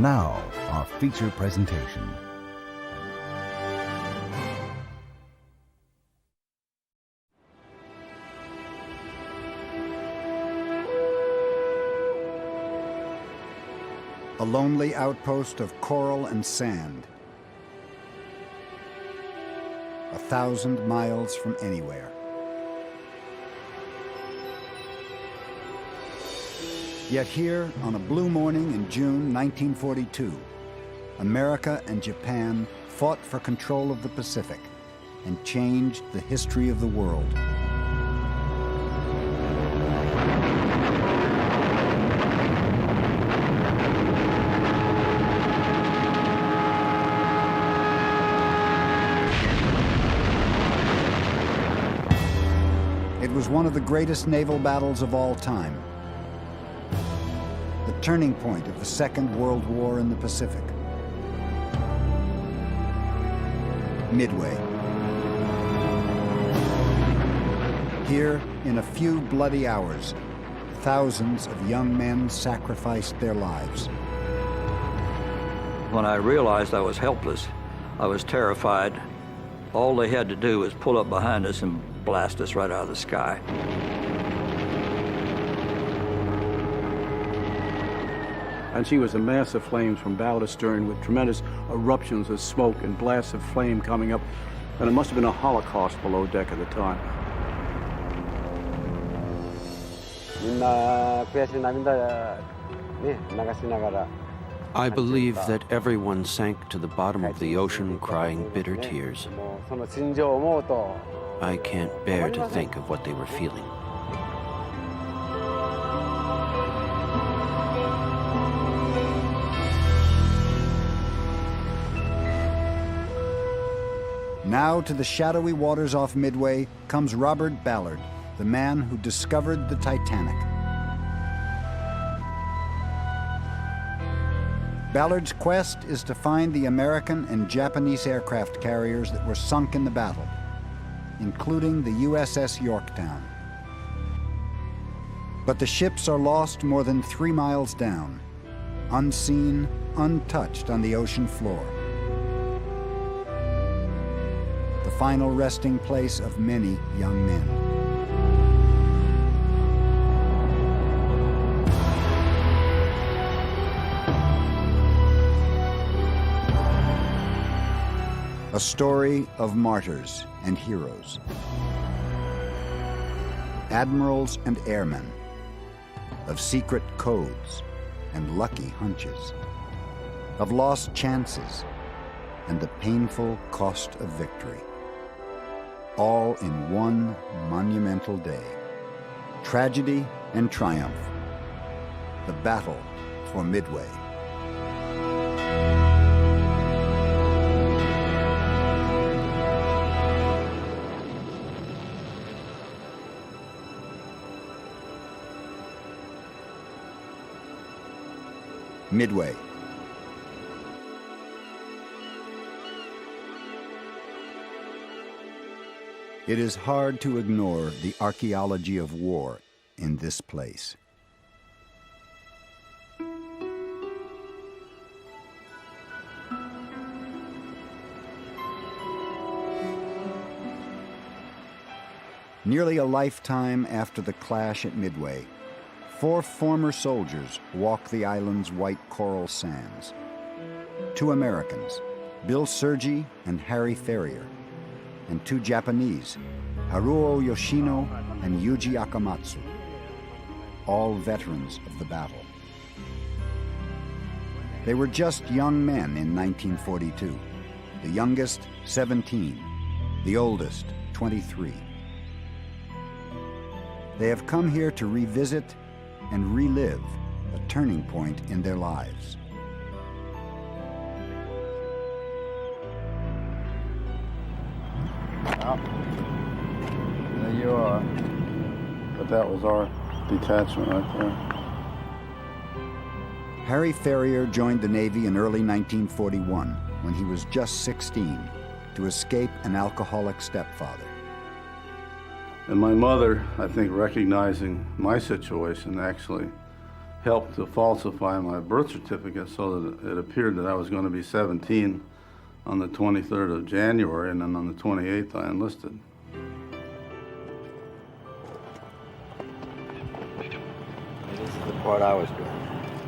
Now, our feature presentation. A lonely outpost of coral and sand, 1,000 miles from anywhere. Yet here, on a blue morning in June 1942, America and Japan fought for control of the Pacific and changed the history of the world. It was one of the greatest naval battles of all time. The turning point of the Second World War in the Pacific. Midway. Here, in a few bloody hours, thousands of young men sacrificed their lives. When I realized I was helpless, I was terrified. All they had to do was pull up behind us and blast us right out of the sky. And she was a mass of flames from bow to stern with tremendous eruptions of smoke and blasts of flame coming up. And it must have been a holocaust below deck at the time. I believe that everyone sank to the bottom of the ocean crying bitter tears. I can't bear to think of what they were feeling. Now to the shadowy waters off Midway comes Robert Ballard, the man who discovered the Titanic. Ballard's quest is to find the American and Japanese aircraft carriers that were sunk in the battle, including the USS Yorktown. But the ships are lost more than 3 miles down, unseen, untouched on the ocean floor. The final resting place of many young men. A story of martyrs and heroes, admirals and airmen, of secret codes and lucky hunches, of lost chances and the painful cost of victory. All in one monumental day. Tragedy and triumph. The battle for Midway. Midway. It is hard to ignore the archaeology of war in this place. Nearly a lifetime after the clash at Midway, 4 former soldiers walk the island's white coral sands. 2 Americans, Bill Sergi and Harry Ferrier, and 2 Japanese, Haruo Yoshino and Yuji Akamatsu, all veterans of the battle. They were just young men in 1942, the youngest 17, the oldest 23. They have come here to revisit and relive a turning point in their lives. There you are. But that was our detachment right there. Harry Ferrier joined the Navy in early 1941 when he was just 16 to escape an alcoholic stepfather. And my mother, I think, recognizing my situation, actually helped to falsify my birth certificate so that it appeared that I was going to be 17 on the 23rd of January, and then on the 28th I enlisted. This is the part I was doing.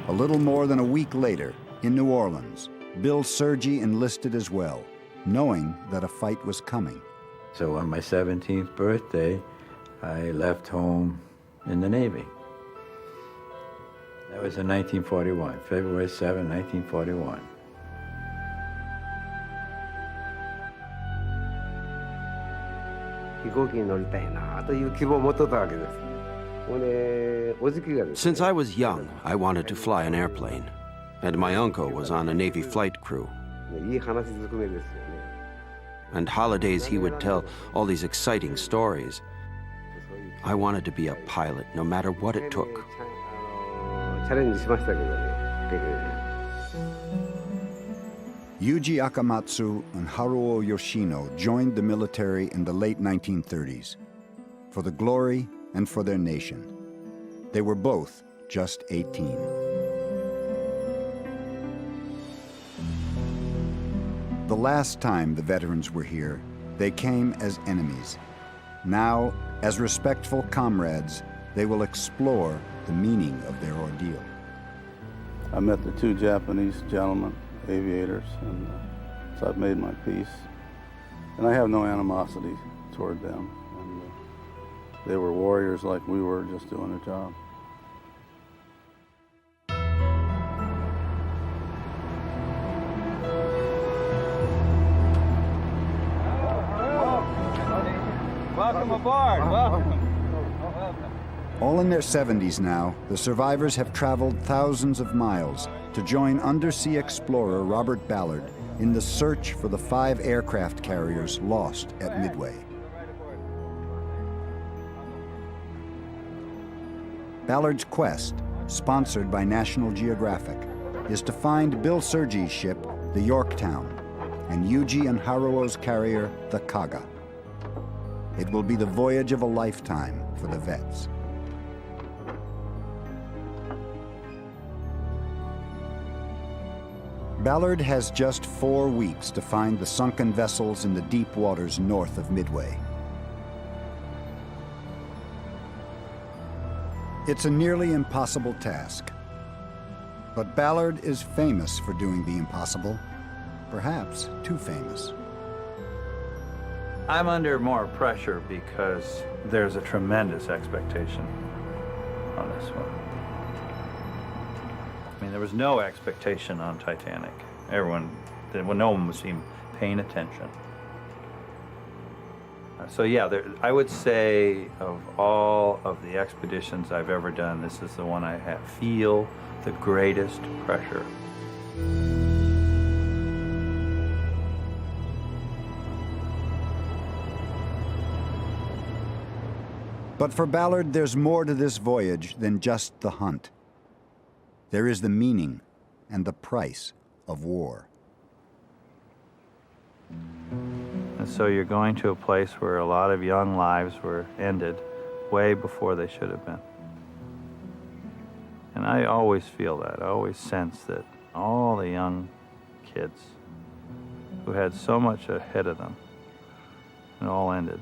A little more than a week later, in New Orleans, Bill Soryu enlisted as well, knowing that a fight was coming. So on my 17th birthday, I left home in the Navy. That was in 1941, February 7, 1941. Since I was young, I wanted to fly an airplane, and my uncle was on a Navy flight crew. And holidays he would tell all these exciting stories. I wanted to be a pilot, no matter what it took. Yuji Akamatsu and Haruo Yoshino joined the military in the late 1930s for the glory and for their nation. They were both just 18. The last time the veterans were here, they came as enemies. Now, as respectful comrades, they will explore the meaning of their ordeal. I met the two Japanese gentlemen, aviators, and so I've made my peace. And I have no animosity toward them. And they were warriors like we were, just doing a job. Welcome aboard. Welcome. All in their 70s now, the survivors have traveled thousands of miles to join undersea explorer Robert Ballard in the search for the 5 aircraft carriers lost at Midway. Ballard's quest, sponsored by National Geographic, is to find Bill Soryu's ship, the Yorktown, and Yuji and Haruo's carrier, the Kaga. It will be the voyage of a lifetime for the vets. Ballard has just 4 weeks to find the sunken vessels in the deep waters north of Midway. It's a nearly impossible task. But Ballard is famous for doing the impossible, perhaps too famous. I'm under more pressure because there's a tremendous expectation on this one. I mean, there was no expectation on Titanic. No one was even paying attention. So yeah, I would say of all of the expeditions I've ever done, this is the one I feel the greatest pressure. But for Ballard, there's more to this voyage than just the hunt. There is the meaning and the price of war. And so you're going to a place where a lot of young lives were ended way before they should have been. And I always feel that. I always sense that all the young kids who had so much ahead of them, it all ended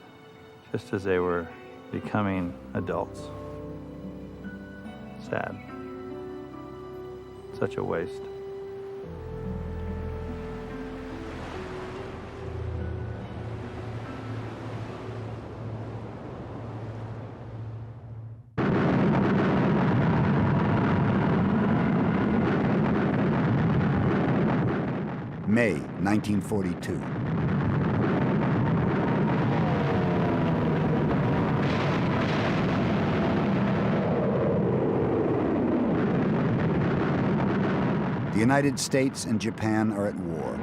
just as they were becoming adults. Sad. Such a waste. May 1942. The United States and Japan are at war.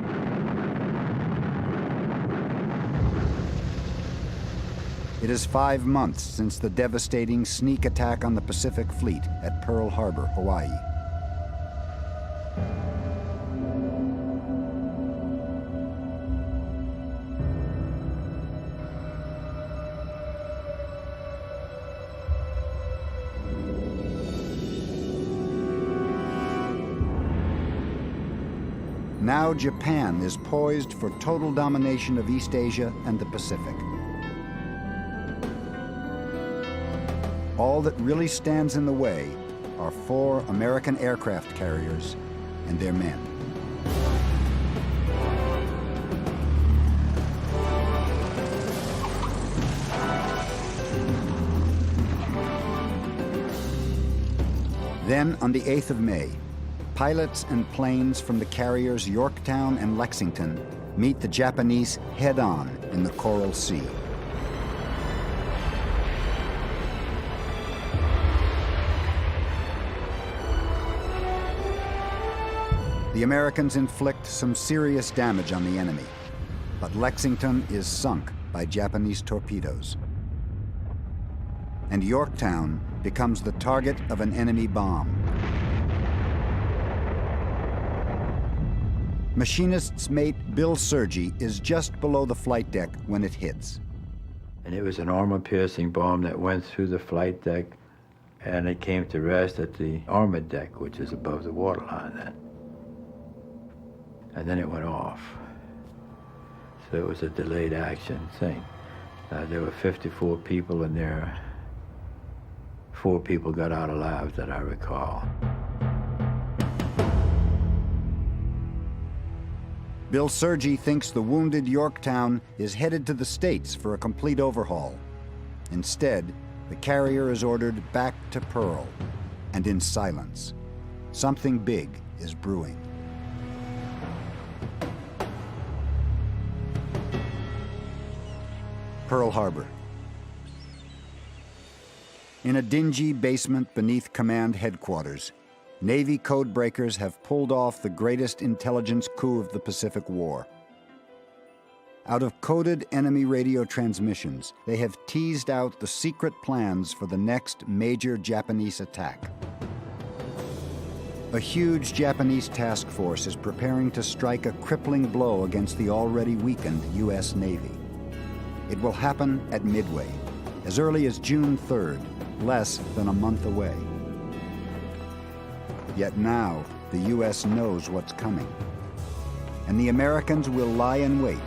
It is 5 months since the devastating sneak attack on the Pacific Fleet at Pearl Harbor, Hawaii. Now Japan is poised for total domination of East Asia and the Pacific. All that really stands in the way are 4 American aircraft carriers and their men. Then, on the 8th of May, pilots and planes from the carriers Yorktown and Lexington meet the Japanese head-on in the Coral Sea. The Americans inflict some serious damage on the enemy, but Lexington is sunk by Japanese torpedoes. And Yorktown becomes the target of an enemy bomb. Machinist's mate Bill Soryu is just below the flight deck when it hits. And it was an armor-piercing bomb that went through the flight deck, and it came to rest at the armored deck, which is above the waterline then. And then it went off. So it was a delayed action thing. There were 54 people in there. 4 people got out alive that I recall. Bill Soryu thinks the wounded Yorktown is headed to the States for a complete overhaul. Instead, the carrier is ordered back to Pearl, and in silence. Something big is brewing. Pearl Harbor. In a dingy basement beneath command headquarters, Navy codebreakers have pulled off the greatest intelligence coup of the Pacific War. Out of coded enemy radio transmissions, they have teased out the secret plans for the next major Japanese attack. A huge Japanese task force is preparing to strike a crippling blow against the already weakened U.S. Navy. It will happen at Midway, as early as June 3rd, less than a month away. Yet now, the U.S. knows what's coming. And the Americans will lie in wait,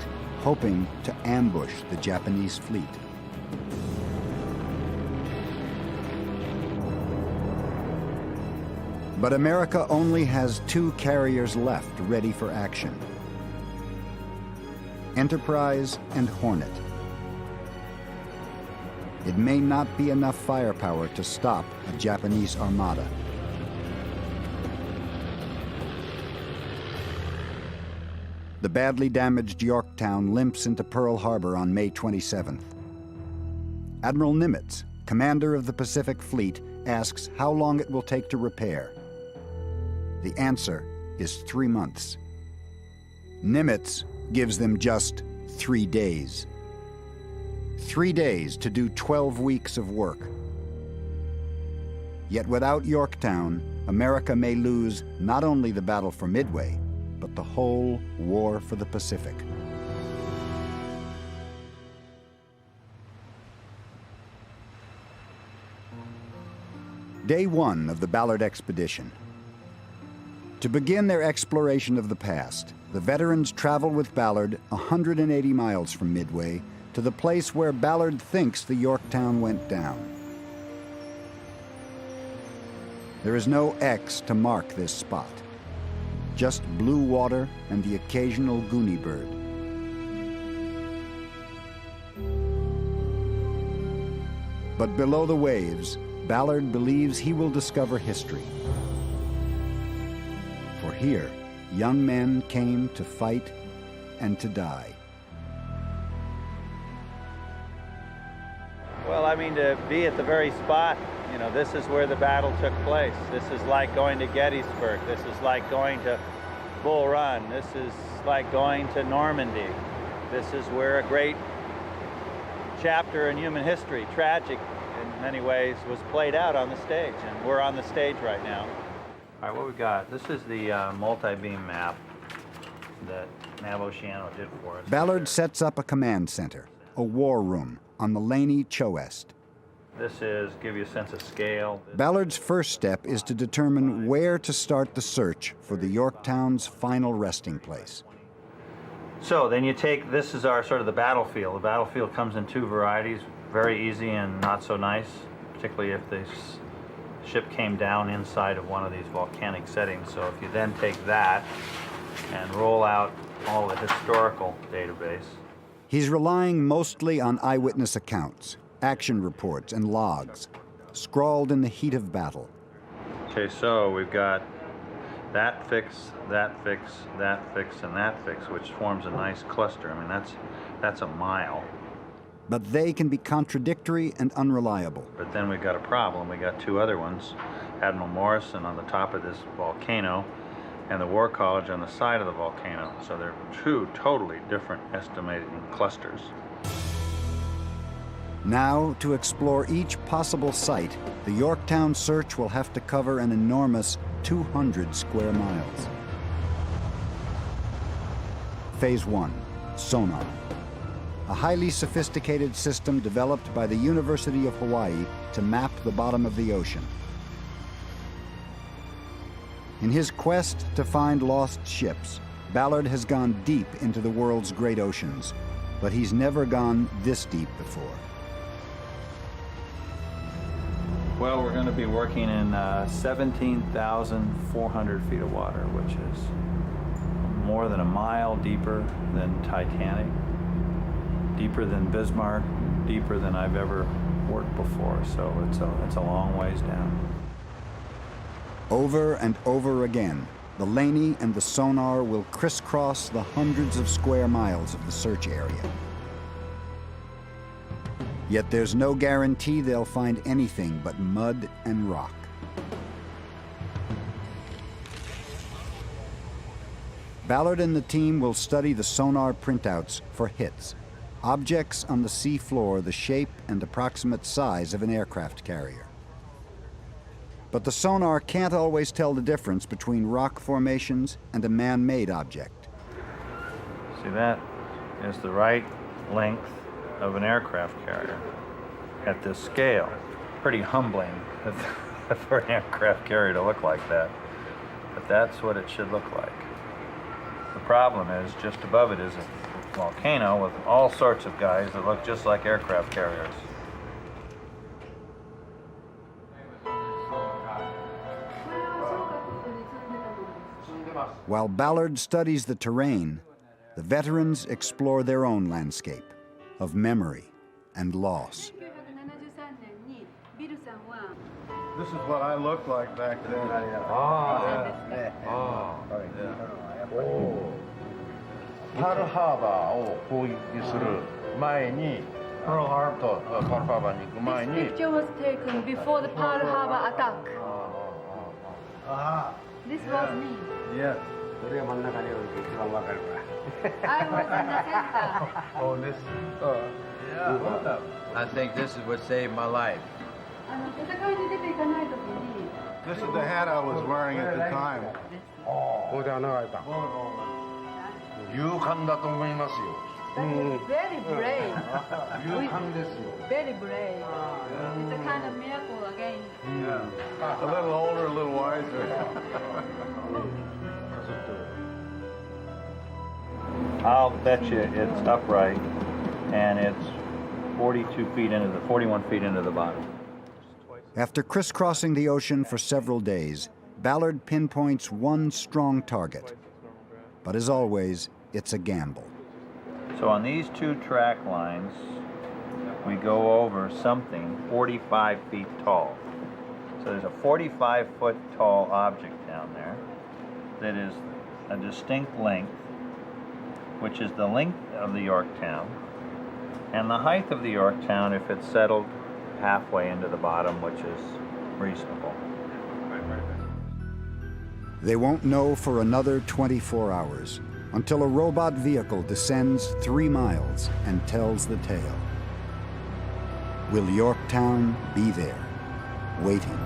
hoping to ambush the Japanese fleet. But America only has 2 carriers left ready for action: Enterprise and Hornet. It may not be enough firepower to stop a Japanese armada. The badly damaged Yorktown limps into Pearl Harbor on May 27th. Admiral Nimitz, commander of the Pacific Fleet, asks how long it will take to repair. The answer is 3 months. Nimitz gives them just 3 days. 3 days to do 12 weeks of work. Yet without Yorktown, America may lose not only the battle for Midway, but the whole war for the Pacific. Day 1 of the Ballard expedition. To begin their exploration of the past, the veterans travel with Ballard 180 miles from Midway to the place where Ballard thinks the Yorktown went down. There is no X to mark this spot, just blue water and the occasional goonie bird. But below the waves, Ballard believes he will discover history. For here, young men came to fight and to die. Well, I mean, to be at the very spot, you know, this is where the battle took place. This is like going to Gettysburg. This is like going to Bull Run. This is like going to Normandy. This is where a great chapter in human history, tragic in many ways, was played out on the stage, and we're on the stage right now. All right, what we got? This is the multi-beam map that Navociano did for us. Ballard sets up a command center, a war room, on the Laney Choest. This is give you a sense of scale. Ballard's first step is to determine where to start the search for the Yorktown's final resting place. So then you take, this is our sort of the battlefield. The battlefield comes in two varieties, very easy and not so nice, particularly if the ship came down inside of one of these volcanic settings. So if you then take that and roll out all the historical database. He's relying mostly on eyewitness accounts, action reports, and logs, scrawled in the heat of battle. Okay, so we've got that fix, that fix, that fix, and that fix, which forms a nice cluster. I mean, that's a mile. But they can be contradictory and unreliable. But then we've got a problem. We got two other ones. Admiral Morrison on the top of this volcano and the War College on the side of the volcano. So they're two totally different estimating clusters. Now, to explore each possible site, the Yorktown search will have to cover an enormous 200 square miles. Phase 1, sonar. A highly sophisticated system developed by the University of Hawaii to map the bottom of the ocean. In his quest to find lost ships, Ballard has gone deep into the world's great oceans, but he's never gone this deep before. Well, we're going to be working in 17,400 feet of water, which is more than a mile deeper than Titanic, deeper than Bismark, deeper than I've ever worked before. So it's a long ways down. Over and over again, the Laney and the sonar will crisscross the hundreds of square miles of the search area. Yet there's no guarantee they'll find anything but mud and rock. Ballard and the team will study the sonar printouts for hits, objects on the sea floor the shape and approximate size of an aircraft carrier. But the sonar can't always tell the difference between rock formations and a man-made object. See, that is the right length of an aircraft carrier at this scale. Pretty humbling for an aircraft carrier to look like that, but that's what it should look like. The problem is just above it is a volcano with all sorts of guys that look just like aircraft carriers. While Ballard studies the terrain, the veterans explore their own landscape of memory and loss. This is what I looked like back then. Pearl Harbor を攻撃する前に Pearl Harbor に行く前に This picture was taken before the Pearl Harbor attack. This was me. Yes. I was in the center. Oh, this. I think this would save my life. This is the hat I was wearing at the time. ここで穴が開いた勇敢だと思いますよ Very brave. 勇敢ですよ Very brave. It's a kind of miracle again. Yeah. A little older, a little wiser. I'll bet you it's upright and it's 41 feet into the bottom. After crisscrossing the ocean for several days, Ballard pinpoints one strong target. But as always, it's a gamble. So on these two track lines, we go over something 45 feet tall. So there's a 45-foot tall object down there that is a distinct length, which is the length of the Yorktown, and the height of the Yorktown if it's settled halfway into the bottom, which is reasonable. They won't know for another 24 hours until a robot vehicle descends 3 miles and tells the tale. Will Yorktown be there, waiting?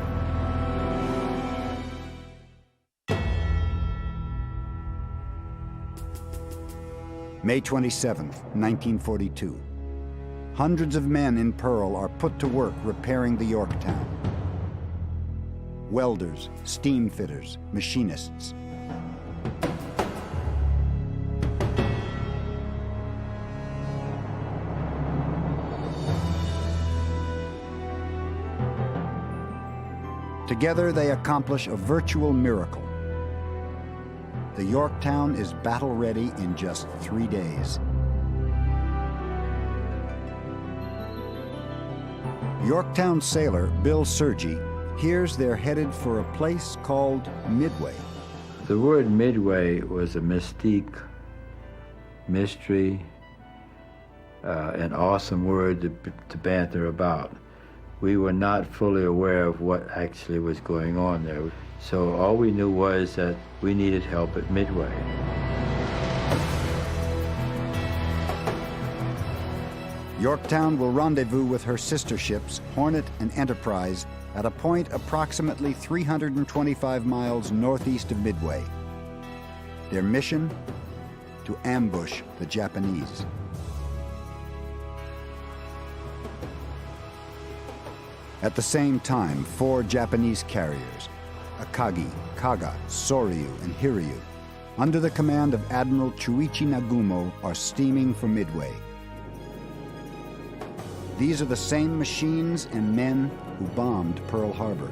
May 27th, 1942. hundreds of men in Pearl are put to work repairing the Yorktown. Welders, steam fitters, machinists. Together they accomplish a virtual miracle. The Yorktown is battle-ready in just 3 days. Yorktown sailor Bill Soryu hears they're headed for a place called Midway. The word Midway was a mystique, mystery, an awesome word to banter about. We were not fully aware of what actually was going on there. So all we knew was that we needed help at Midway. Yorktown will rendezvous with her sister ships, Hornet and Enterprise, at a point approximately 325 miles northeast of Midway. Their mission? To ambush the Japanese. At the same time, 4 Japanese carriers, Akagi, Kaga, Soryu, and Hiryu, under the command of Admiral Chuichi Nagumo, are steaming for Midway. These are the same machines and men who bombed Pearl Harbor.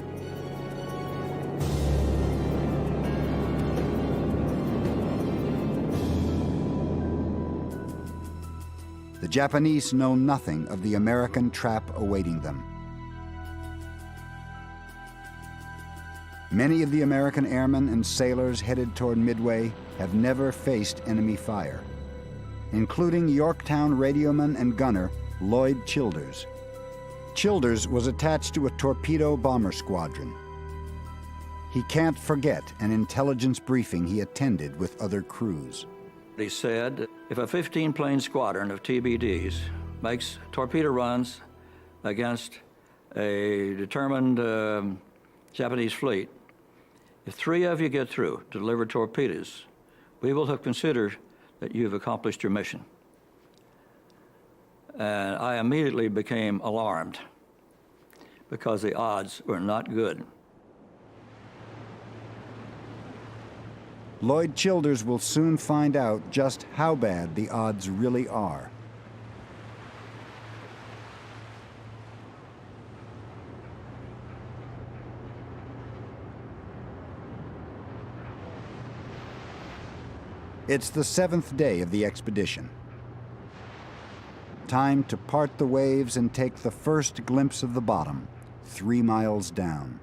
The Japanese know nothing of the American trap awaiting them. Many of the American airmen and sailors headed toward Midway have never faced enemy fire, including Yorktown radioman and gunner Lloyd Childers. Childers was attached to a torpedo bomber squadron. He can't forget an intelligence briefing he attended with other crews. He said, if a 15-plane squadron of TBDs makes torpedo runs against a determined Japanese fleet, if 3 of you get through to deliver torpedoes, we will have considered that you've accomplished your mission. And I immediately became alarmed because the odds were not good. Lloyd Childers will soon find out just how bad the odds really are. It's the 7th day of the expedition. Time to part the waves and take the first glimpse of the bottom, 3 miles down.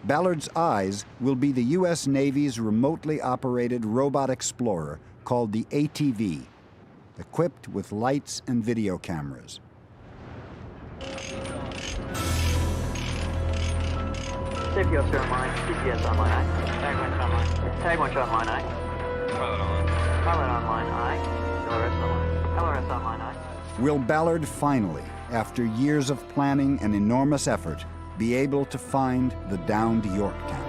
Ballard's eyes will be the U.S. Navy's remotely operated robot explorer called the ATV, equipped with lights and video cameras. CPS online, CPS online, Tag 1 online. Tag 1 online, aye. Pilot online. Pilot online, aye. LRS online. LRS online, aye. Will Ballard finally, after years of planning and enormous effort, be able to find the downed Yorktown?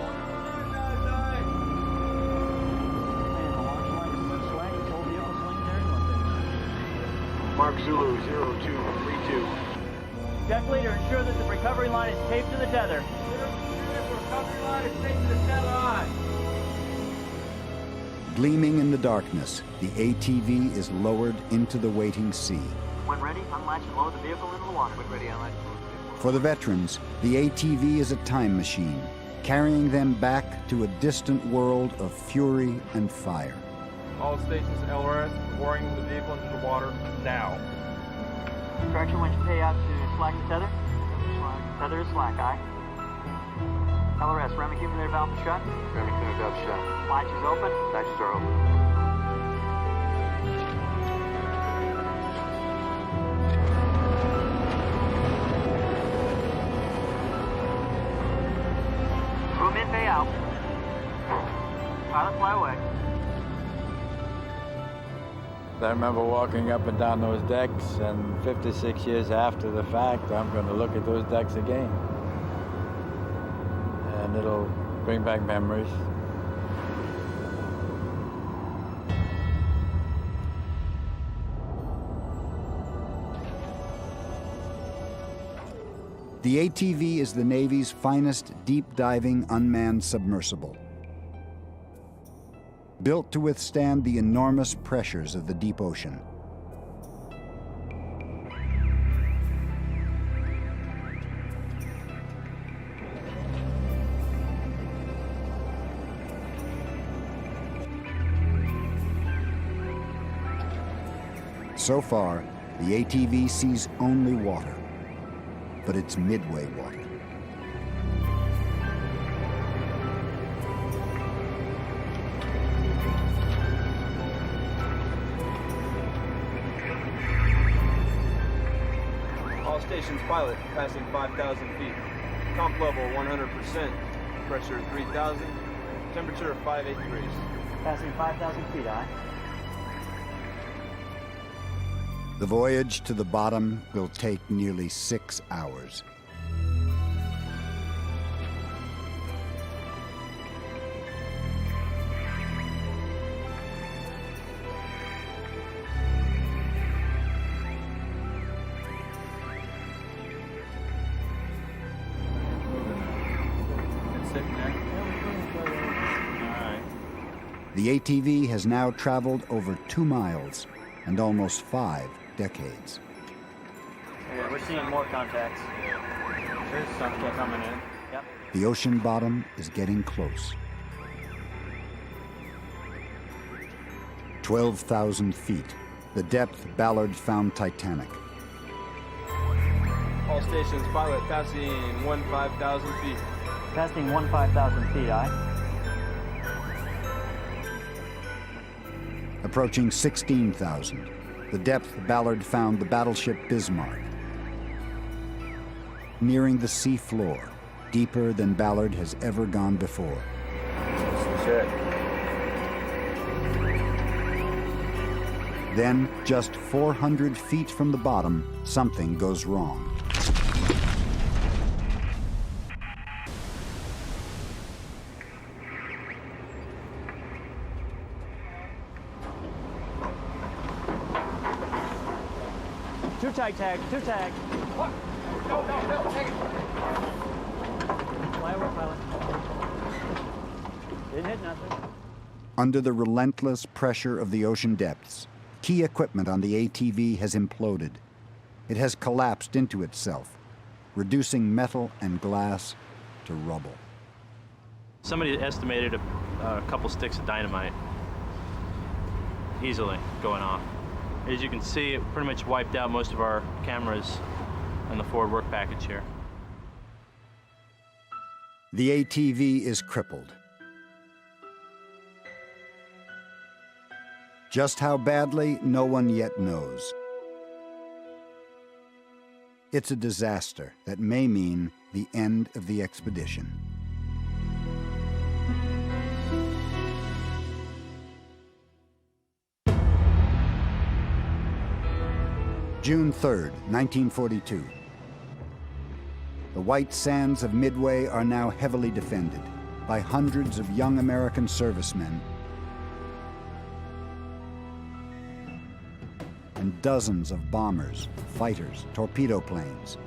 Mark Zulu 0232. Deck leader, ensure that the recovery line is taped to the tether. Recovery line is taped to the center line. Gleaming in the darkness, the ATV is lowered into the waiting sea. When ready, unlatch and lower the vehicle into the water. When ready, unlatch and lower the vehicle. For the veterans, the ATV is a time machine, carrying them back to a distant world of fury and fire. All stations LRS, pouring the vehicle into the water now. Correction, winch pay out to slack the tether. Tether is slack, aye. LRS, ram accumulator valve shut. Ram accumulator valve shut. Latches open. Latches are open. Room in, pay out. Pilot, fly away. I remember walking up and down those decks, and 56 years after the fact, I'm going to look at those decks again. And it'll bring back memories. The ATV is the Navy's finest deep-diving unmanned submersible. Built to withstand the enormous pressures of the deep ocean. So far, the ATV sees only water, but it's Midway water. All stations pilot, passing 5,000 feet. Comp level 100%, pressure 3,000, temperature 58 degrees. Passing 5,000 feet, aye. The voyage to the bottom will take nearly 6 hours. The ATV has now traveled over 2 miles and almost 5 decades. Yeah, we're seeing more contacts. There's something coming in. Yep. The ocean bottom is getting close. 12,000 feet, the depth Ballard found Titanic. All stations pilot, passing 5,000 feet. Passing 5,000 feet, aye. Approaching 16,000, the depth Ballard found the battleship Bismark. Nearing the sea floor, deeper than Ballard has ever gone before. Then, just 400 feet from the bottom, something goes wrong. Two tag, two tag. What? No, take it. Flyover pilot. Didn't hit nothing. Under the relentless pressure of the ocean depths, key equipment on the ATV has imploded. It has collapsed into itself, reducing metal and glass to rubble. Somebody estimated a couple sticks of dynamite easily going off. As you can see, it pretty much wiped out most of our cameras and the forward work package here. The ATV is crippled. Just how badly, no one yet knows. It's a disaster that may mean the end of the expedition. June 3rd, 1942. The white sands of Midway are now heavily defended by hundreds of young American servicemen and dozens of bombers, fighters, torpedo planes.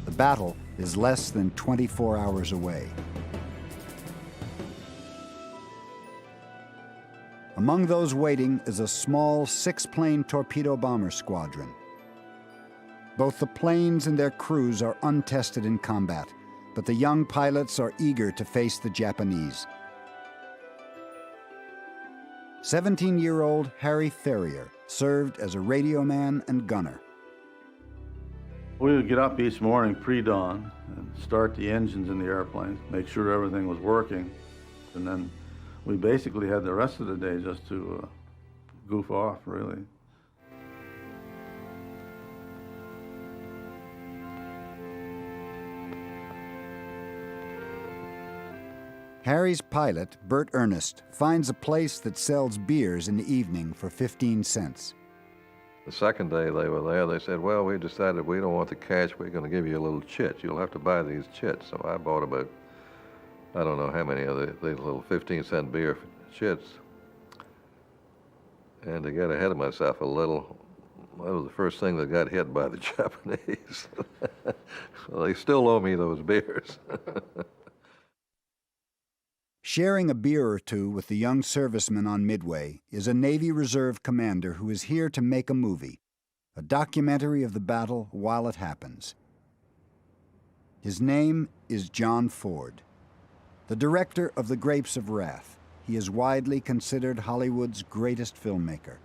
The battle is less than 24 hours away. Among those waiting is a small 6-plane torpedo bomber squadron. Both the planes and their crews are untested in combat, but the young pilots are eager to face the Japanese. 17-year-old Harry Ferrier served as a radio man and gunner. We would get up each morning pre-dawn and start the engines in the airplanes, make sure everything was working, and then we basically had the rest of the day just to goof off, really. Harry's pilot, Bert Ernest, finds a place that sells beers in the evening for 15 cents. The second day they were there, they said, well, we decided we don't want the cash, we're going to give you a little chit. You'll have to buy these chits. So I bought about, I don't know how many of these little 15-cent beer chits. And to get ahead of myself a little, That was the first thing that got hit by the Japanese. Well, they still owe me those beers. Sharing a beer or two with the young serviceman on Midway is a Navy Reserve commander who is here to make a movie, a documentary of the battle while it happens. His name is John Ford. The director of The Grapes of Wrath, he is widely considered Hollywood's greatest filmmaker.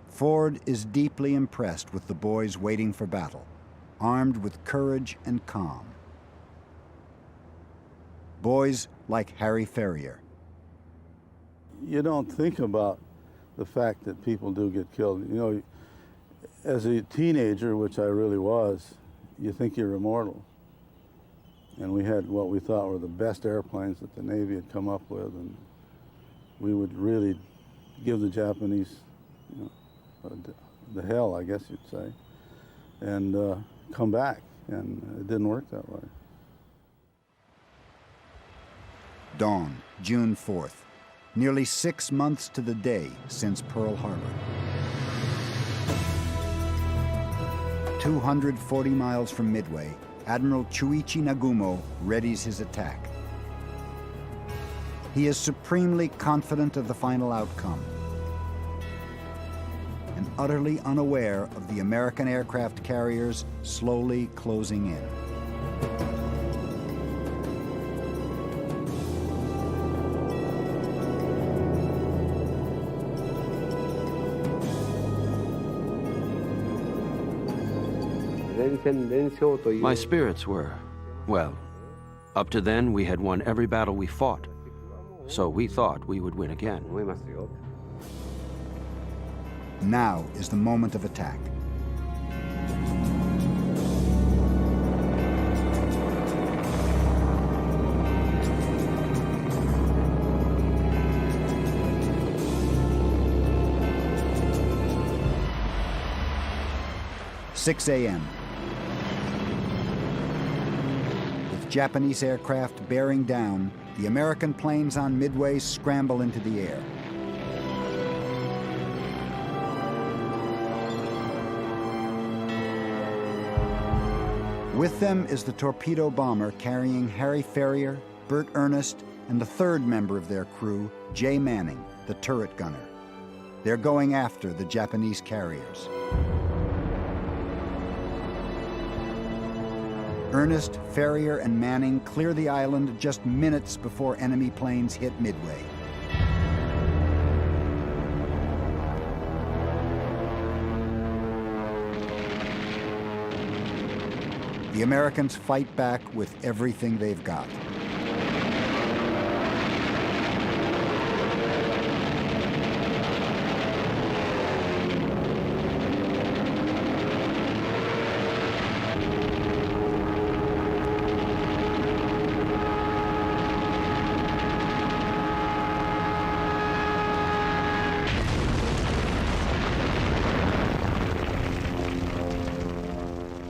Ford is deeply impressed with the boys waiting for battle, armed with courage and calm. Boys like Harry Ferrier. You don't think about the fact that people do get killed. You know, as a teenager, which I really was, you think you're immortal. And we had what we thought were the best airplanes that the Navy had come up with, and we would really give the Japanese, you know, the hell, I guess you'd say, and come back, and it didn't work that way. Dawn, June 4th, nearly 6 months to the day since Pearl Harbor. 240 miles from Midway, Admiral Chuichi Nagumo readies his attack. He is supremely confident of the final outcome and utterly unaware of the American aircraft carriers slowly closing in. My spirits were, well, up to then we had won every battle we fought, so we thought we would win again. Now is the moment of attack. "6 a.m. With Japanese aircraft bearing down, the American planes on Midway scramble into the air. With them is the torpedo bomber carrying Harry Ferrier, Bert Ernest, and the third member of their crew, Jay Manning, the turret gunner. They're going after the Japanese carriers. Ernest, Ferrier, and Manning clear the island just minutes before enemy planes hit Midway. The Americans fight back with everything they've got.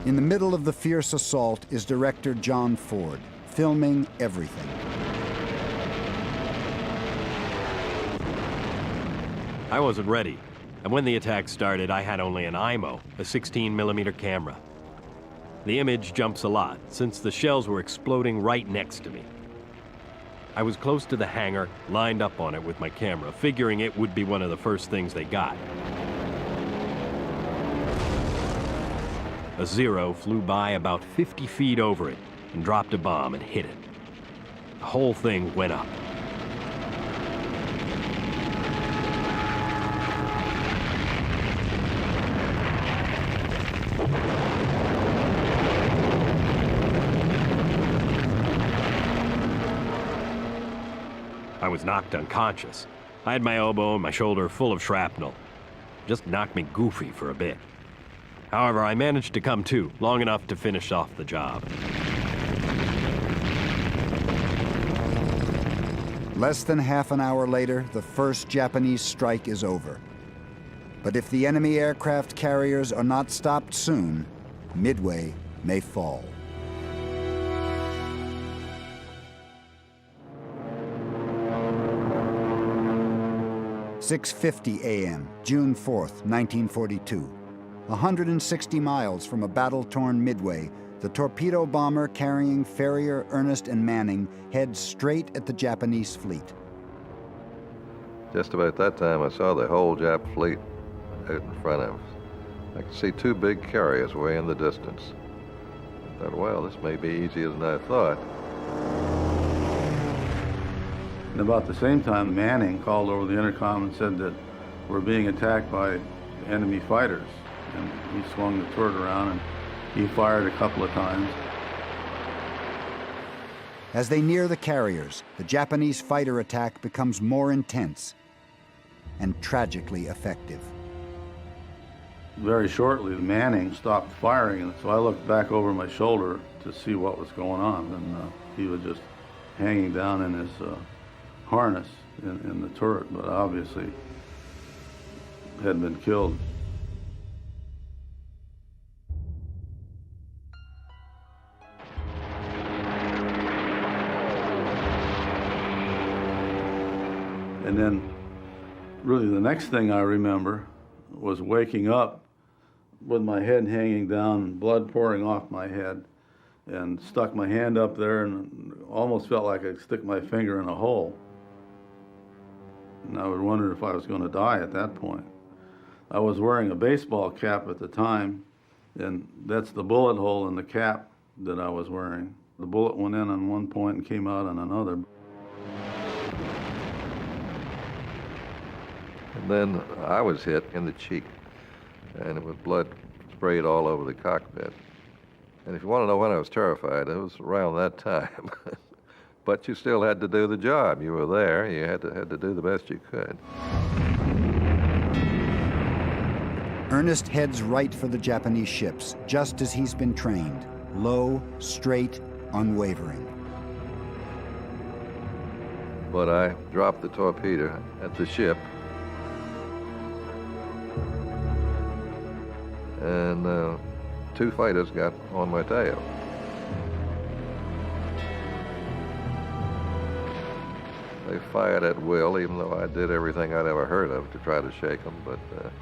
In the middle of the fierce assault is director John Ford, filming everything. I wasn't ready, and when the attack started, I had only an IMO, a 16mm camera. The image jumps a lot, since the shells were exploding right next to me. I was close to the hangar, lined up on it with my camera, figuring it would be one of the first things they got. A Zero flew by about 50 feet over it and dropped a bomb and hit it. The whole thing went up. I was knocked unconscious. I had my elbow and my shoulder full of shrapnel. Just knocked me goofy for a bit. However, I managed to come to, long enough to finish off the job. Less than half an hour later, the first Japanese strike is over. But if the enemy aircraft carriers are not stopped soon, Midway may fall. 6:50 a.m., June 4th, 1942. 160 miles from a battle-torn Midway, the torpedo bomber carrying Ferrier, Ernest, and Manning heads straight at the Japanese fleet. Just about that time, I saw the whole Jap fleet out in front of us. I could see two big carriers way in the distance. I thought, well, this may be easier than I thought. And about the same time, Manning called over the intercom and said that we're being attacked by enemy fighters. And he swung the turret around and he fired a couple of times. As they near the carriers, the Japanese fighter attack becomes more intense and tragically effective. Very shortly, Manning stopped firing, and so I looked back over my shoulder to see what was going on, and he was just hanging down in his harness in the turret, but obviously had been killed. And then, really, the next thing I remember was waking up with my head hanging down, blood pouring off my head, and stuck my hand up there and almost felt like I'd stick my finger in a hole. And I was wondering if I was going to die at that point. I was wearing a baseball cap at the time, and that's the bullet hole in the cap that I was wearing. The bullet went in on one point and came out on another. And then I was hit in the cheek, and it was blood sprayed all over the cockpit. And if you want to know when I was terrified, it was around that time. But you still had to do the job. You were there. You had to do the best you could. Ernest heads right for the Japanese ships, just as he's been trained. Low, straight, unwavering. But I dropped the torpedo at the ship, and two fighters got on my tail. They fired at will, even though I did everything I'd ever heard of to try to shake them, but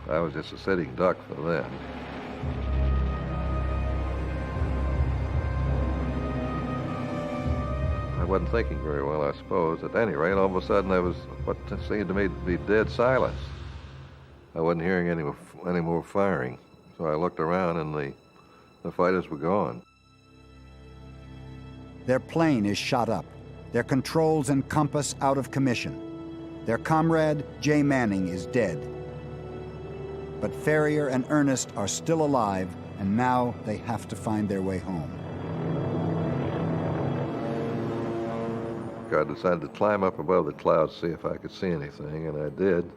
I was just a sitting duck for them. I wasn't thinking very well, I suppose. At any rate, all of a sudden there was what seemed to me to be dead silence. I wasn't hearing any more firing. So I looked around, and the fighters were gone. Their plane is shot up, their controls and compass out of commission. Their comrade, Jay Manning, is dead. But Ferrier and Ernest are still alive, and now they have to find their way home. I decided to climb up above the clouds, see if I could see anything, and I did.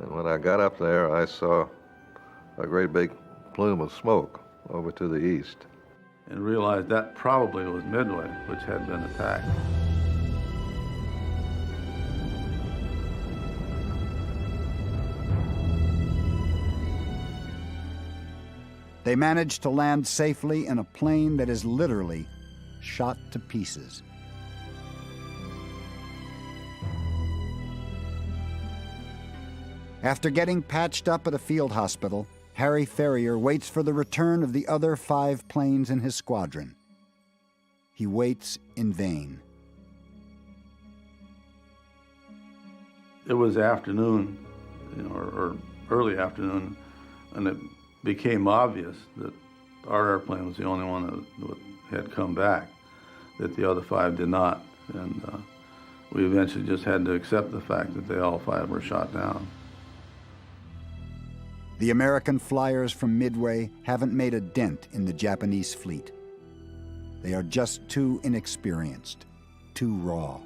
And when I got up there, I saw a great big plume of smoke over to the east. And realized that probably was Midway, which had been attacked. They managed to land safely in a plane that is literally shot to pieces. After getting patched up at a field hospital, Harry Ferrier waits for the return of the other 5 planes in his squadron. He waits in vain. It was afternoon, or early afternoon, and it became obvious that our airplane was the only one that had come back, that the other 5 did not. And we eventually just had to accept the fact that they all 5 were shot down. The American flyers from Midway haven't made a dent in the Japanese fleet. They are just too inexperienced, too raw.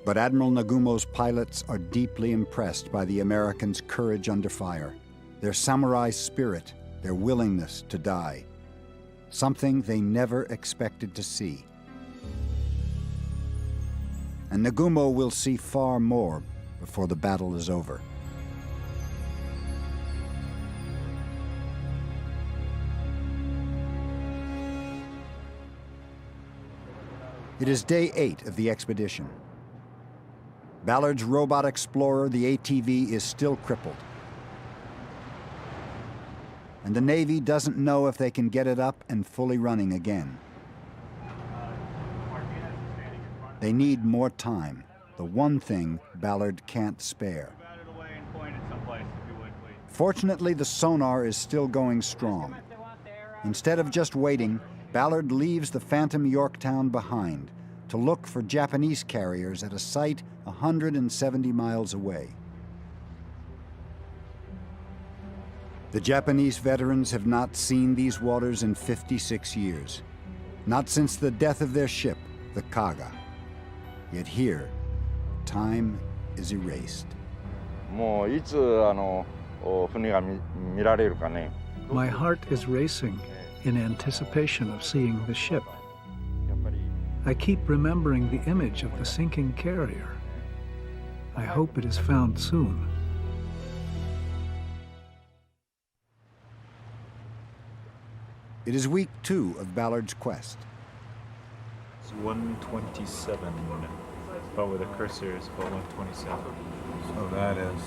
But Admiral Nagumo's pilots are deeply impressed by the Americans' courage under fire, their samurai spirit, their willingness to die, something they never expected to see. And Nagumo will see far more before the battle is over. It is day 8 of the expedition. Ballard's robot explorer, the ATV, is still crippled. And the Navy doesn't know if they can get it up and fully running again. They need more time, the one thing Ballard can't spare. Fortunately, the sonar is still going strong. Instead of just waiting, Ballard leaves the Phantom Yorktown behind to look for Japanese carriers at a site 170 miles away. The Japanese veterans have not seen these waters in 56 years, not since the death of their ship, the Kaga. Yet here, time is erased. My heart is racing in anticipation of seeing the ship. I keep remembering the image of the sinking carrier. I hope it is found soon. It is week 2 of Ballard's quest. It's 127, but with a cursor it's about 127. So that is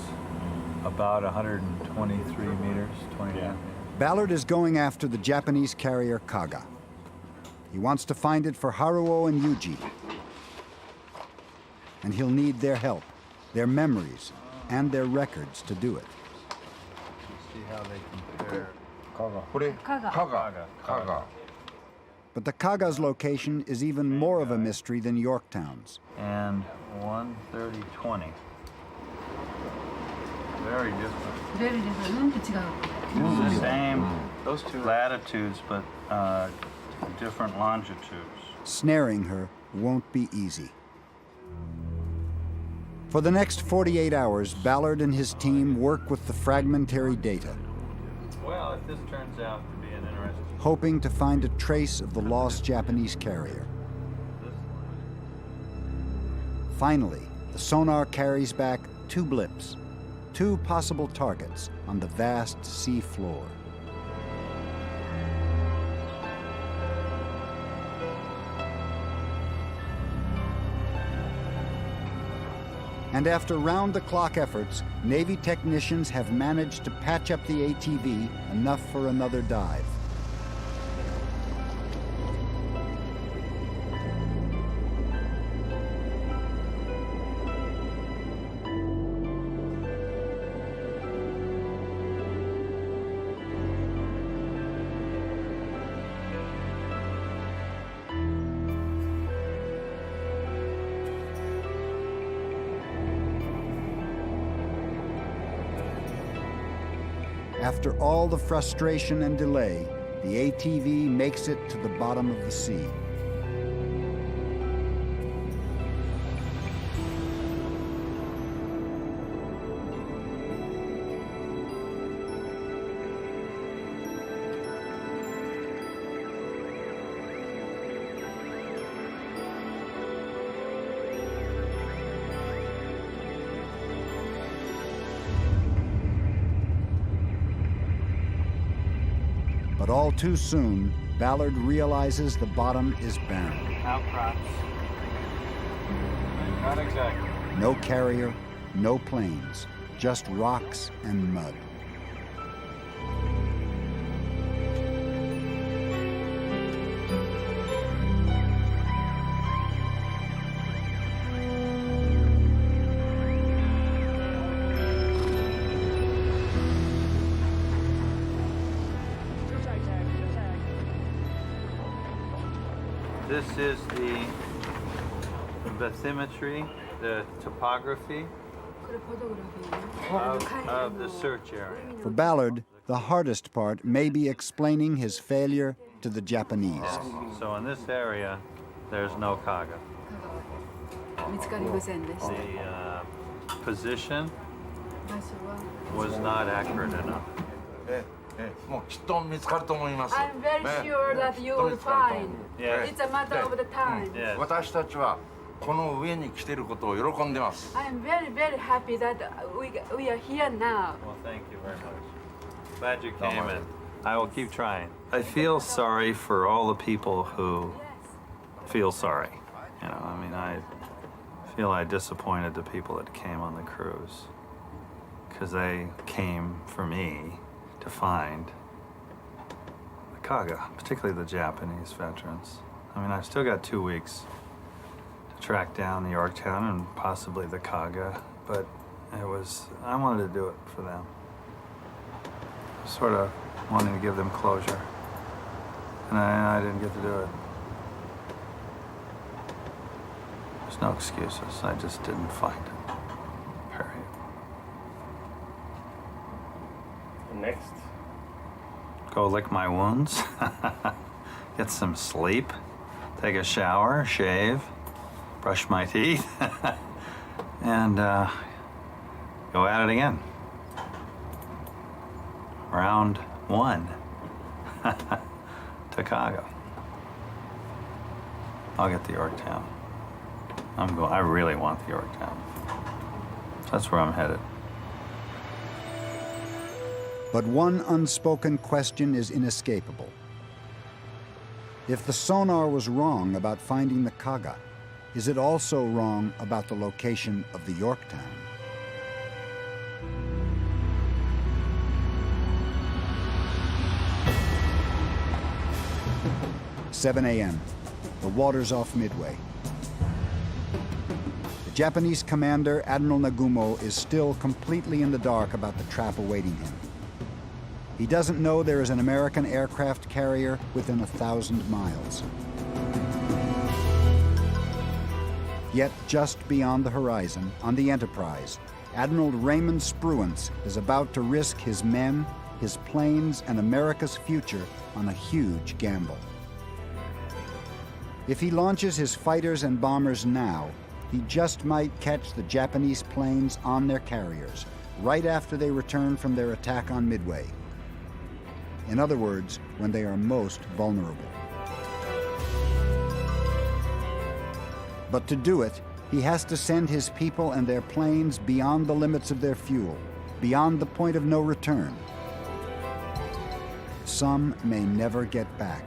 about 123 meters, 29. Ballard is going after the Japanese carrier Kaga. He wants to find it for Haruo and Yuji. And he'll need their help, their memories, and their records to do it. See how they compare. Kaga. But the Kaga's location is even more of a mystery than Yorktown's. And 130-20. Very different. Very different. The same, those two latitudes, but different longitudes. Snaring her won't be easy. For the next 48 hours, Ballard and his team work with the fragmentary data, Well, if this turns out to be an interesting... hoping to find a trace of the lost Japanese carrier. Finally, the sonar carries back 2 blips, 2 possible targets on the vast sea floor. And after round-the-clock efforts, Navy technicians have managed to patch up the ATV enough for another dive. After all the frustration and delay, the ATV makes it to the bottom of the sea. But all too soon, Ballard realizes the bottom is barren. Outcrops. Not exactly. No carrier, no planes, just rocks and mud. This is the bathymetry, the topography of the search area. For Ballard, the hardest part may be explaining his failure to the Japanese. Yes. So in this area, there's no Kaga. The position was not accurate enough. I'm very sure that you will find. Yes. It's a matter of the time. Yes. 私たちはこの上に来ていることを喜んでます。 I am very, very happy that we are here now. Well, thank you very much. Glad you came in. I will keep trying. I feel sorry for all the people who feel sorry. You know, I mean, I feel I disappointed the people that came on the cruise, because they came for me to find the Kaga, particularly the Japanese veterans. I mean, I've still got 2 weeks to track down the Yorktown and possibly the Kaga, but I wanted to do it for them. Sort of wanting to give them closure, and I didn't get to do it. There's no excuses, I just didn't find it. Period. And next? Go lick my wounds, get some sleep, take a shower, shave, brush my teeth, and go at it again. Round 1 to Kaga. I'll get the Yorktown. I really want the Yorktown. That's where I'm headed. But one unspoken question is inescapable. If the sonar was wrong about finding the Kaga, is it also wrong about the location of the Yorktown? 7 a.m. The water's off Midway. The Japanese commander, Admiral Nagumo, is still completely in the dark about the trap awaiting him. He doesn't know there is an American aircraft carrier within 1,000 miles. Yet just beyond the horizon, on the Enterprise, Admiral Raymond Spruance is about to risk his men, his planes, and America's future on a huge gamble. If he launches his fighters and bombers now, he just might catch the Japanese planes on their carriers, right after they return from their attack on Midway. In other words, when they are most vulnerable. But to do it, he has to send his people and their planes beyond the limits of their fuel, beyond the point of no return. Some may never get back.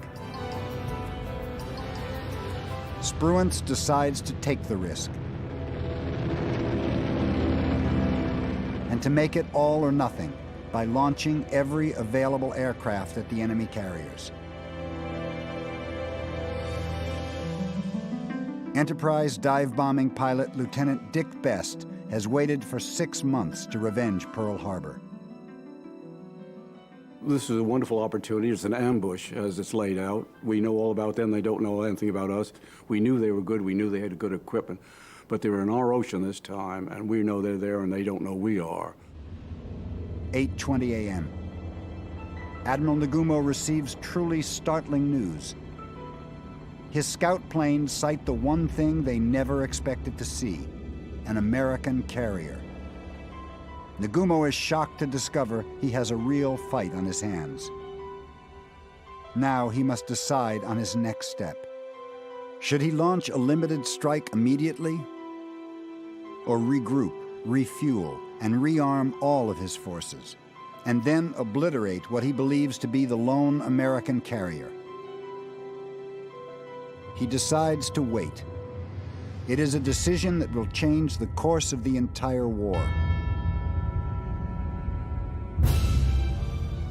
Spruance decides to take the risk. And to make it all or nothing by launching every available aircraft at the enemy carriers. Enterprise dive-bombing pilot Lieutenant Dick Best has waited for 6 months to revenge Pearl Harbor. This is a wonderful opportunity. It's an ambush as it's laid out. We know all about them. They don't know anything about us. We knew they were good. We knew they had good equipment. But they were in our ocean this time, and we know they're there, and they don't know we are. 8:20 a.m. Admiral Nagumo receives truly startling news. His scout planes sight the one thing they never expected to see, an American carrier. Nagumo is shocked to discover he has a real fight on his hands. Now he must decide on his next step. Should he launch a limited strike immediately? Or regroup, refuel, and rearm all of his forces, and then obliterate what he believes to be the lone American carrier? He decides to wait. It is a decision that will change the course of the entire war.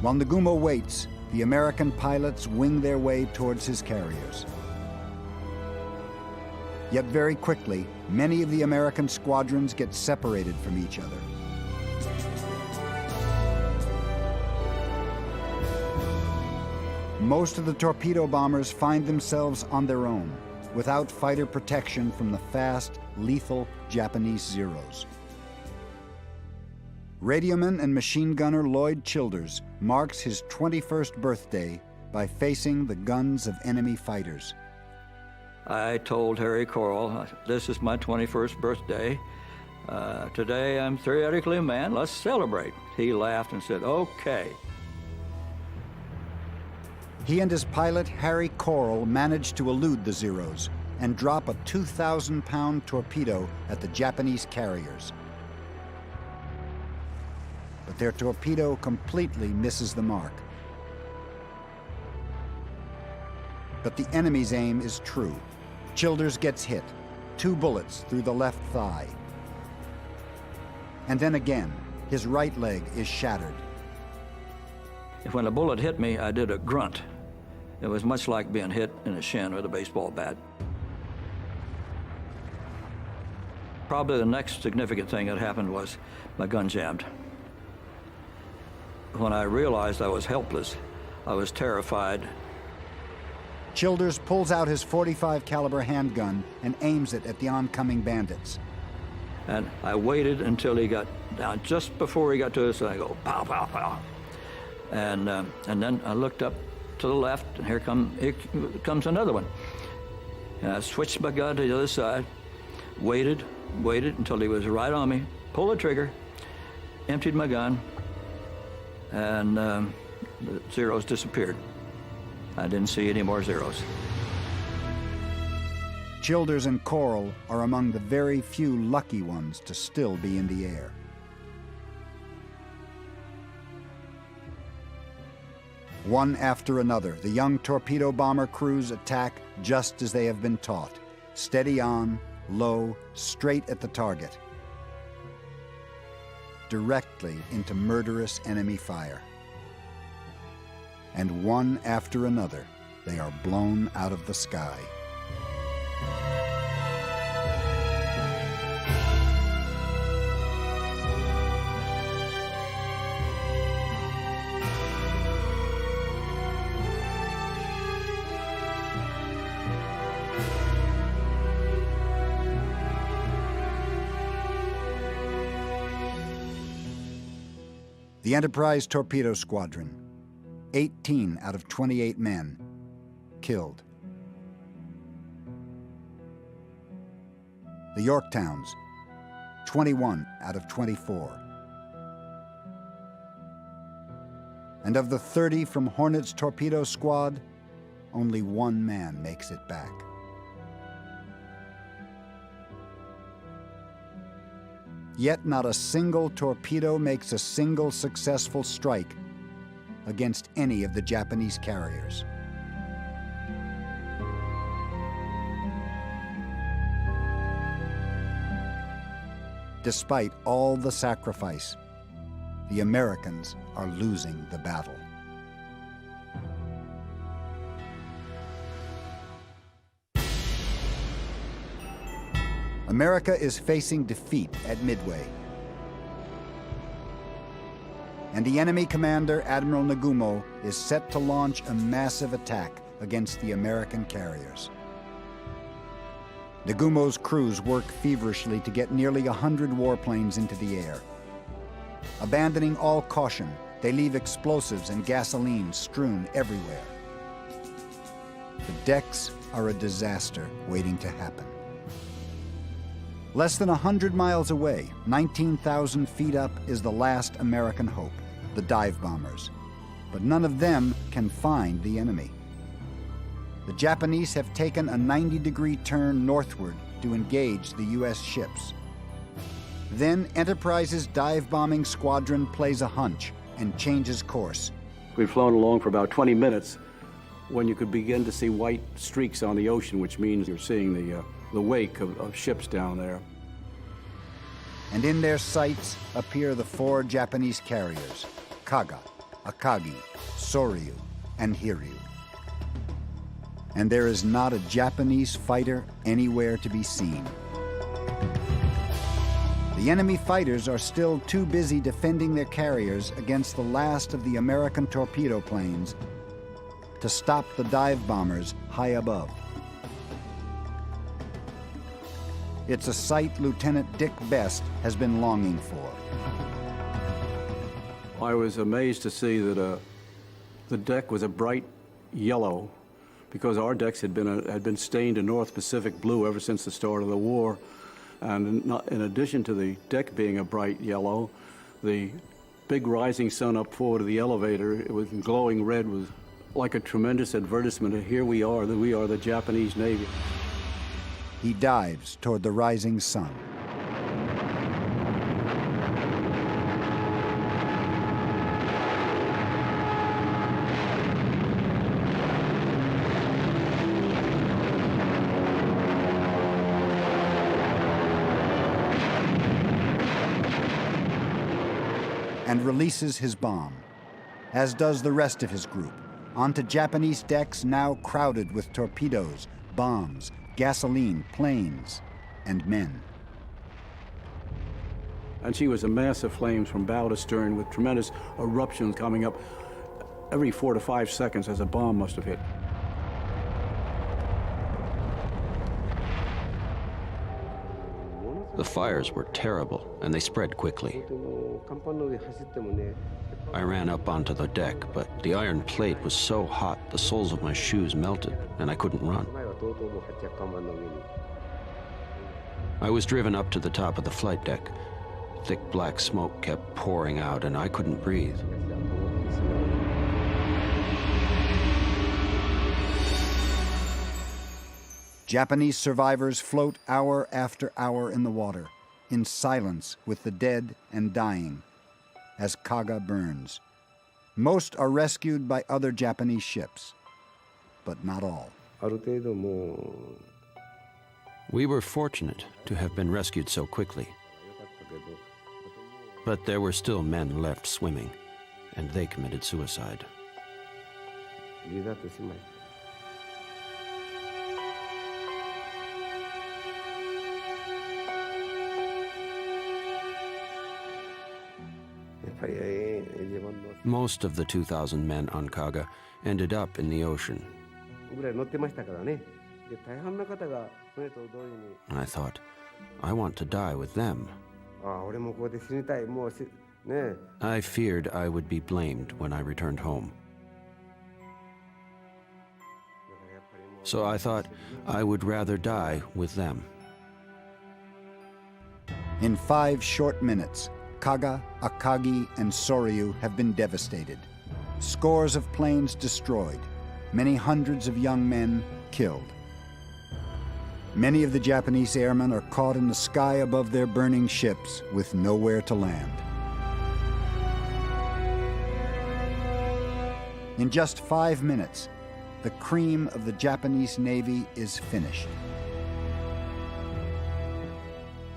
While Nagumo waits, the American pilots wing their way towards his carriers. Yet very quickly, many of the American squadrons get separated from each other. Most of the torpedo bombers find themselves on their own, without fighter protection from the fast, lethal Japanese Zeros. Radioman and machine gunner Lloyd Childers marks his 21st birthday by facing the guns of enemy fighters. I told Harry Coral, this is my 21st birthday. Today I'm theoretically a man, let's celebrate. He laughed and said, okay. He and his pilot, Harry Coral, managed to elude the Zeros and drop a 2,000-pound torpedo at the Japanese carriers. But their torpedo completely misses the mark. But the enemy's aim is true. Childers gets hit. 2 bullets through the left thigh. And then again, his right leg is shattered. When a bullet hit me, I did a grunt. It was much like being hit in the shin with a baseball bat. Probably the next significant thing that happened was my gun jammed. When I realized I was helpless, I was terrified. Childers pulls out his .45 caliber handgun and aims it at the oncoming bandits. And I waited until he got down, just before he got to us, and I go, pow, pow, pow. And then I looked up to the left, and here comes another one. And I switched my gun to the other side, waited until he was right on me, pulled the trigger, emptied my gun, and the zeros disappeared. I didn't see any more zeros. Childers and Coral are among the very few lucky ones to still be in the air. One after another, the young torpedo bomber crews attack just as they have been taught. Steady on, low, straight at the target. Directly into murderous enemy fire. And one after another, they are blown out of the sky. The Enterprise Torpedo Squadron, 18 out of 28 men, killed. The Yorktowns, 21 out of 24. And of the 30 from Hornet's torpedo squad, only 1 man makes it back. Yet not a single torpedo makes a single successful strike against any of the Japanese carriers. Despite all the sacrifice, the Americans are losing the battle. America is facing defeat at Midway. And the enemy commander, Admiral Nagumo, is set to launch a massive attack against the American carriers. Nagumo's crews work feverishly to get nearly 100 warplanes into the air. Abandoning all caution, they leave explosives and gasoline strewn everywhere. The decks are a disaster waiting to happen. Less than 100 miles away, 19,000 feet up, is the last American hope, the dive bombers. But none of them can find the enemy. The Japanese have taken a 90-degree turn northward to engage the U.S. ships. Then Enterprise's dive-bombing squadron plays a hunch and changes course. We'd flown along for about 20 minutes when you could begin to see white streaks on the ocean, which means you're seeing the wake of ships down there. And in their sights appear the 4 Japanese carriers, Kaga, Akagi, Soryu, and Hiryu. And there is not a Japanese fighter anywhere to be seen. The enemy fighters are still too busy defending their carriers against the last of the American torpedo planes to stop the dive bombers high above. It's a sight Lieutenant Dick Best has been longing for. I was amazed to see that the deck was a bright yellow, because our decks had been stained a North Pacific blue ever since the start of the war. And in addition to the deck being a bright yellow, the big rising sun up forward of the elevator, it was glowing red, was like a tremendous advertisement of here we are the Japanese Navy. He dives toward the rising sun. and releases his bomb, as does the rest of his group, onto Japanese decks now crowded with torpedoes, bombs, gasoline, planes, and men. And she was a mass of flames from bow to stern with tremendous eruptions coming up every 4 to 5 seconds as a bomb must have hit. The fires were terrible, and they spread quickly. I ran up onto the deck, but the iron plate was so hot the soles of my shoes melted, and I couldn't run. I was driven up to the top of the flight deck. Thick black smoke kept pouring out, and I couldn't breathe. Japanese survivors float hour after hour in the water, in silence with the dead and dying, as Kaga burns. Most are rescued by other Japanese ships, but not all. We were fortunate to have been rescued so quickly. But there were still men left swimming, and they committed suicide. Most of the 2,000 men on Kaga ended up in the ocean. And I thought, I want to die with them. I feared I would be blamed when I returned home. So I thought I would rather die with them. In 5 short minutes, Kaga, Akagi, and Soryu have been devastated. Scores of planes destroyed, many hundreds of young men killed. Many of the Japanese airmen are caught in the sky above their burning ships with nowhere to land. In just 5 minutes, the cream of the Japanese Navy is finished.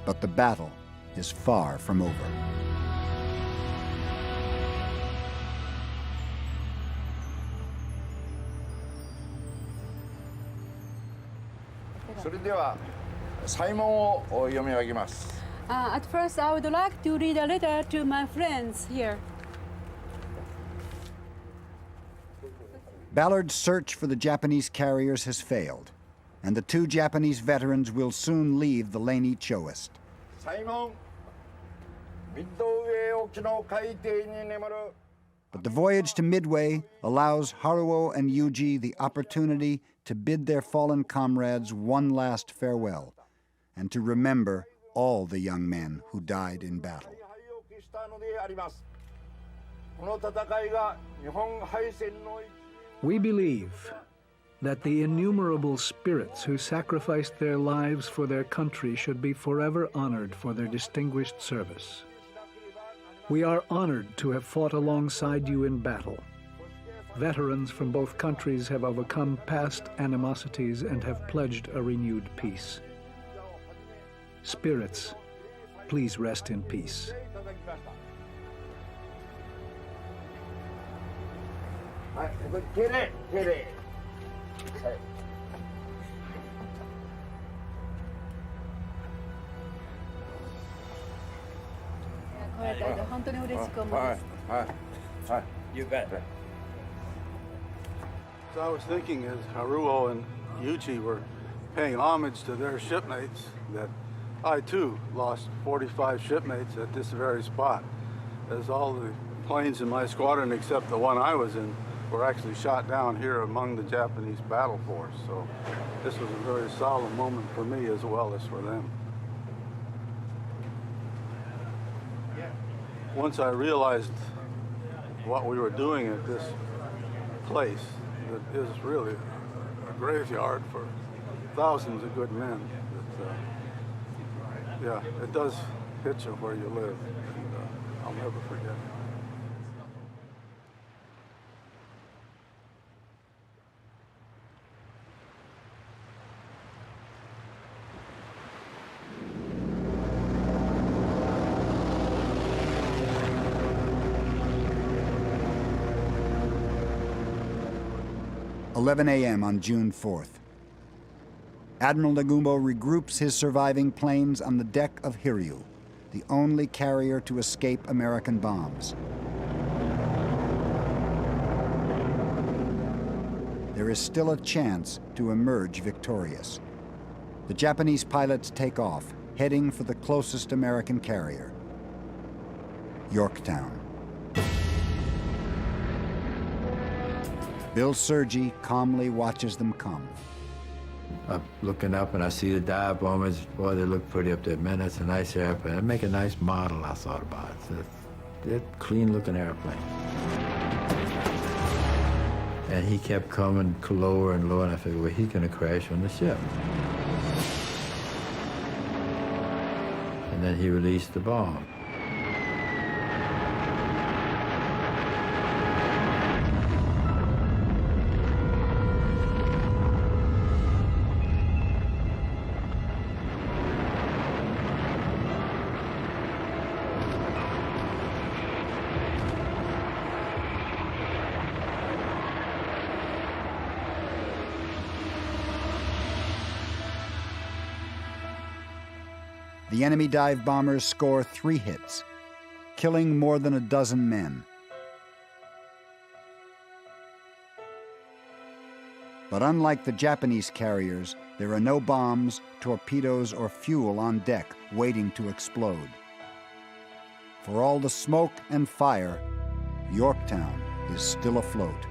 But the battle is far from over. At first, I would like to read a letter to my friends here. Ballard's search for the Japanese carriers has failed, and the 2 Japanese veterans will soon leave the Laney Choist. But the voyage to Midway allows Haruo and Yuji the opportunity to bid their fallen comrades one last farewell and to remember all the young men who died in battle. We believe that the innumerable spirits who sacrificed their lives for their country should be forever honored for their distinguished service. We are honored to have fought alongside you in battle. Veterans from both countries have overcome past animosities and have pledged a renewed peace. Spirits, please rest in peace. You bet. So I was thinking as Haruo and Yuji were paying homage to their shipmates that I too lost 45 shipmates at this very spot, as all the planes in my squadron except the one I was in were actually shot down here among the Japanese battle force. So this was a very solemn moment for me as well as for them. Once I realized what we were doing at this place, that is really a graveyard for thousands of good men. Yeah, it does hit you where you live, and I'll never forget it. 11 a.m. on June 4th. Admiral Nagumo regroups his surviving planes on the deck of Hiryu, the only carrier to escape American bombs. There is still a chance to emerge victorious. The Japanese pilots take off, heading for the closest American carrier, Yorktown. Bill Sergi calmly watches them come. I'm looking up and I see the dive bombers. Boy, they look pretty up there. Man, that's a nice airplane. They make a nice model, I thought about it. They're a clean-looking airplane. And he kept coming lower and lower, and I figured, well, he's going to crash on the ship. And then he released the bomb. The enemy dive bombers score 3 hits, killing more than a dozen men. But unlike the Japanese carriers, there are no bombs, torpedoes, or fuel on deck waiting to explode. For all the smoke and fire, Yorktown is still afloat.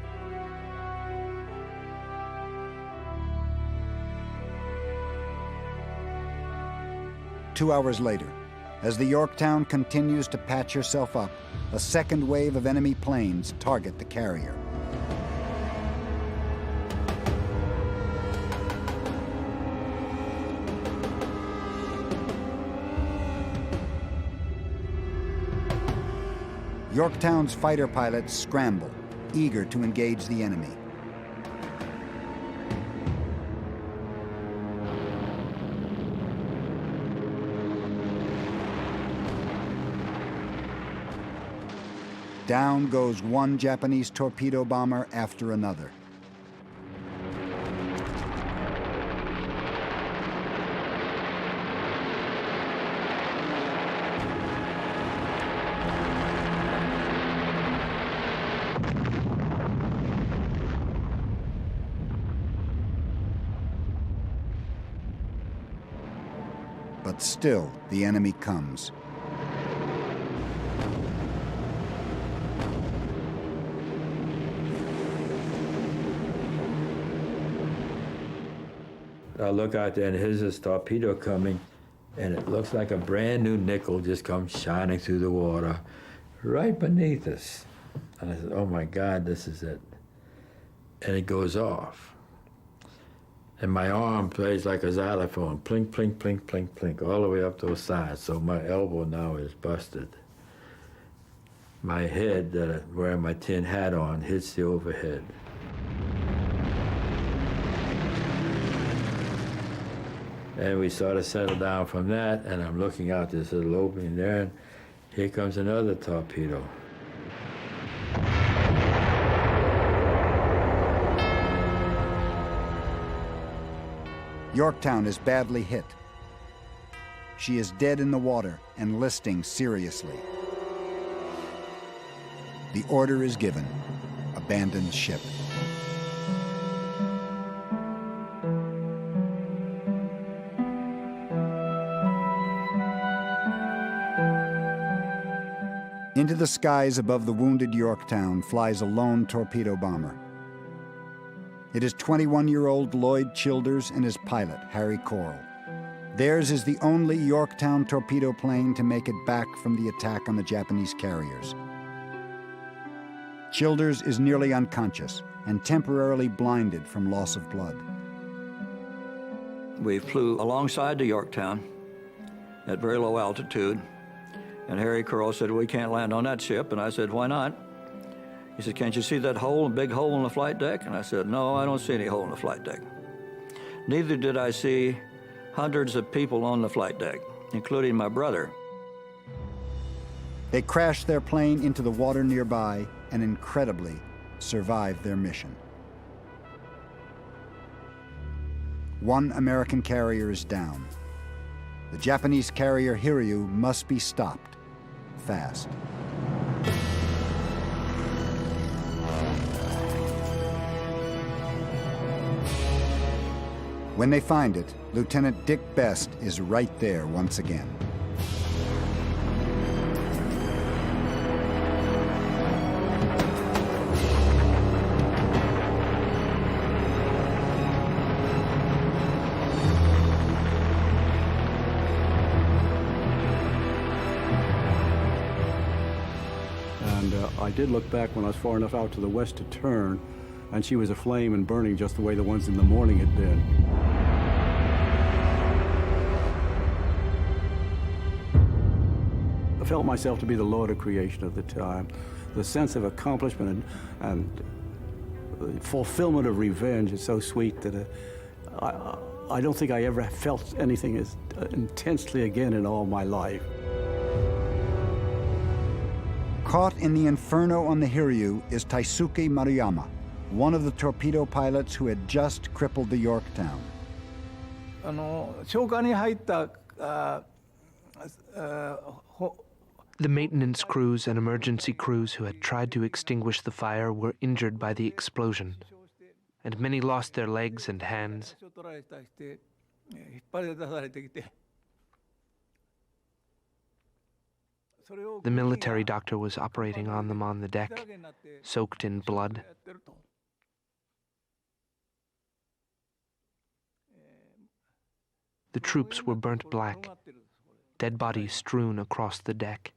Two hours later, as the Yorktown continues to patch herself up, a second wave of enemy planes target the carrier. Yorktown's fighter pilots scramble, eager to engage the enemy. Down goes one Japanese torpedo bomber after another. But still, the enemy comes. I look out there and here's this torpedo coming, and it looks like a brand new nickel just comes shining through the water right beneath us. And I said, oh my God, this is it. And it goes off. And my arm plays like a xylophone, plink, plink, plink, plink, plink, all the way up those sides. So my elbow now is busted. My head, that I'm wearing my tin hat on, hits the overhead. And we sort of settled down from that, and I'm looking out this little opening there, and here comes another torpedo. Yorktown is badly hit. She is dead in the water and listing seriously. The order is given: abandon ship. Into the skies above the wounded Yorktown flies a lone torpedo bomber. It is 21-year-old Lloyd Childers and his pilot, Harry Coral. Theirs is the only Yorktown torpedo plane to make it back from the attack on the Japanese carriers. Childers is nearly unconscious and temporarily blinded from loss of blood. We flew alongside the Yorktown at very low altitude, and Harry Coral said, we can't land on that ship. And I said, why not? He said, can't you see that hole, a big hole in the flight deck? And I said, no, I don't see any hole in the flight deck. Neither did I see hundreds of people on the flight deck, including my brother. They crashed their plane into the water nearby and incredibly survived their mission. One American carrier is down. The Japanese carrier Hiryu must be stopped fast. When they find it, Lieutenant Dick Best is right there once again. I did look back when I was far enough out to the west to turn, and she was aflame and burning just the way the ones in the morning had been. I felt myself to be the lord of creation at the time. The sense of accomplishment and fulfillment of revenge is so sweet that I don't think I ever felt anything as intensely again in all my life. Caught in the inferno on the Hiryu is Taisuke Maruyama, one of the torpedo pilots who had just crippled the Yorktown. The maintenance crews and emergency crews who had tried to extinguish the fire were injured by the explosion, and many lost their legs and hands. The military doctor was operating on them on the deck, soaked in blood. The troops were burnt black, dead bodies strewn across the deck.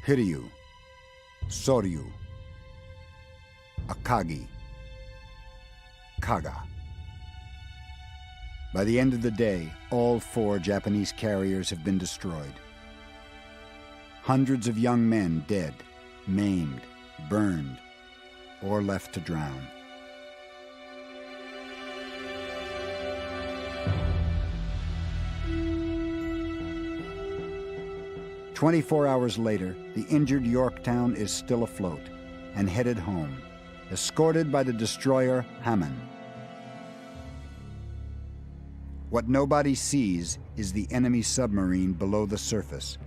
Hiryu, Soryu, Akagi, Kaga. By the end of the day, all 4 Japanese carriers have been destroyed. Hundreds of young men dead, maimed, burned, or left to drown. "24 hours later, the injured Yorktown is still afloat and headed home, escorted by the destroyer Hammond. What nobody sees is the enemy submarine below the surface,